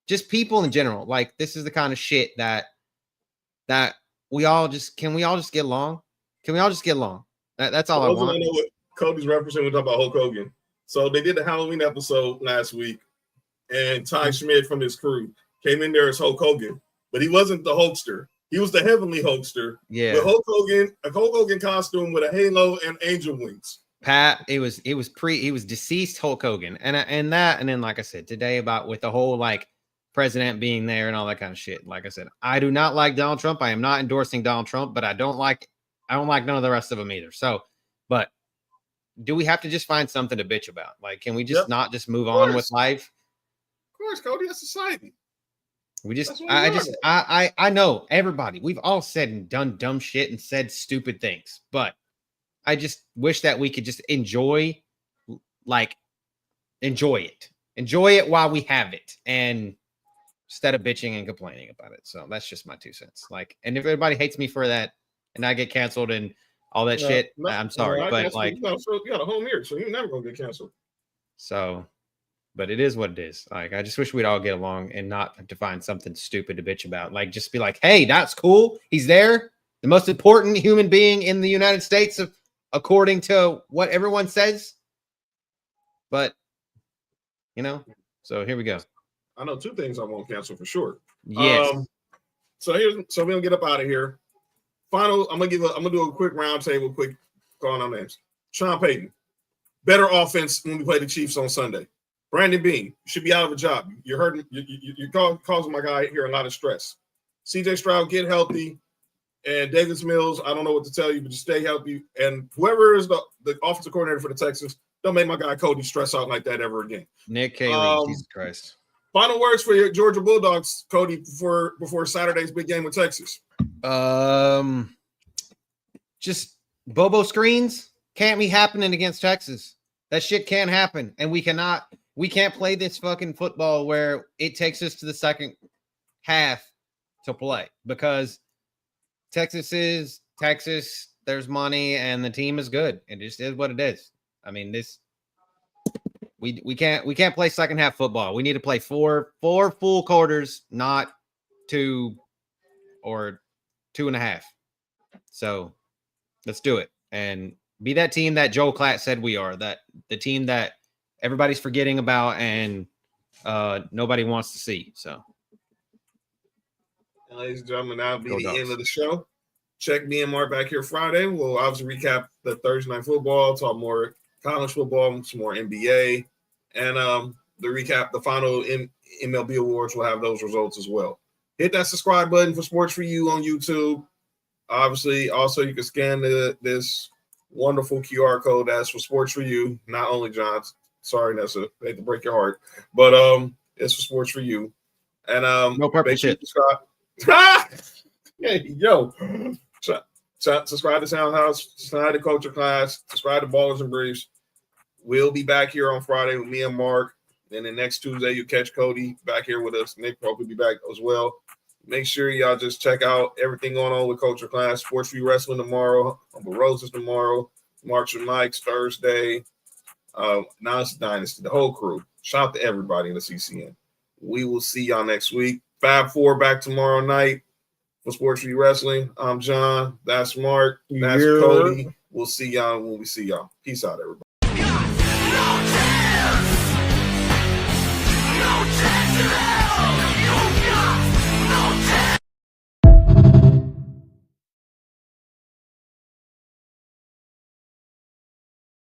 S4: Just people in general. Like, this is the kind of shit that we all just get along? Can we all just get along? That's all I want.
S1: I know what Cody's referencing. We're talking about Hulk Hogan. So they did the Halloween episode last week, and Ty Schmidt from his crew came in there as Hulk Hogan, but he wasn't the Hulkster. He was the Heavenly Hulkster.
S4: Yeah.
S1: With Hulk Hogan costume with a halo and angel wings.
S4: Pat, he was deceased Hulk Hogan. And then, like I said, today about with the whole like president being there and all that kind of shit. Like I said, I do not like Donald Trump. I am not endorsing Donald Trump, but I don't like none of the rest of them either. So, but do we have to just find something to bitch about? Like, can we just not just move on with life?
S1: Of course, Cody, that's society.
S4: We just, I know everybody, we've all said and done dumb shit and said stupid things, but I just wish that we could just enjoy it while we have it, and instead of bitching and complaining about it. So that's just my 2 cents. Like, and if everybody hates me for that and I get canceled and all that shit, I'm sorry, but like,
S1: you got a home here, so you're never gonna get canceled.
S4: So, but it is what it is. Like, I just wish we'd all get along and not have to find something stupid to bitch about. Like, just be like, hey, that's cool. He's there. The most important human being in the United States, according to what everyone says. But, so here we go.
S1: I know 2 things I won't cancel for sure.
S4: Yes.
S1: So we're gonna get up out of here. Final, I'm gonna do a quick round table, quick calling on names. Sean Payton, better offense when we play the Chiefs on Sunday. Brandon Bean, you should be out of a job. You're hurting. You're causing my guy here a lot of stress. CJ Stroud, get healthy. And Davis Mills, I don't know what to tell you, but just stay healthy. And whoever is the offensive coordinator for the Texans, don't make my guy Cody stress out like that ever again.
S4: Nick Cayley, Jesus Christ.
S1: Final words for your Georgia Bulldogs, Cody, before Saturday's big game with Texas.
S4: Just Bobo screens can't be happening against Texas. That shit can't happen. And we can't play this fucking football where it takes us to the second half to play, because Texas is Texas. There's money and the team is good. It just is what it is. I mean, we can't play second half football. We need to play four full quarters, not 2 or 2.5. So let's do it and be that team that Joel Klatt said we are. That the team that everybody's forgetting about and nobody wants to see. So.
S1: Ladies and gentlemen, that'll be the end of the show. Check me and Mark back here Friday. We'll obviously recap the Thursday night football, talk more college football, some more NBA, and the final MLB awards. We'll have those results as well. Hit that subscribe button for Sports For You on YouTube. Obviously, also you can scan this wonderful QR code that's for Sports For You. Not only John, sorry Nessa, I hate to break your heart, but it's for Sports For You. And
S4: no purple shit.
S1: Subscribe. Hey, yo, subscribe to Soundhouse, subscribe to Culture Class, subscribe to Ballers and Briefs. We'll be back here on Friday with me and Mark. And then next Tuesday, you catch Cody back here with us. Nick will be back as well. Make sure y'all just check out everything going on with Culture Class. Sports For You Wrestling tomorrow. Uncle Roses tomorrow. Marks and Mike's Thursday. Now it's Dynasty, the whole crew. Shout out to everybody in the CCN. We will see y'all next week. Fab 4 back tomorrow night for Sports For You Wrestling. I'm John. That's Mark. That's Cody. We'll see y'all when we see y'all. Peace out, everybody.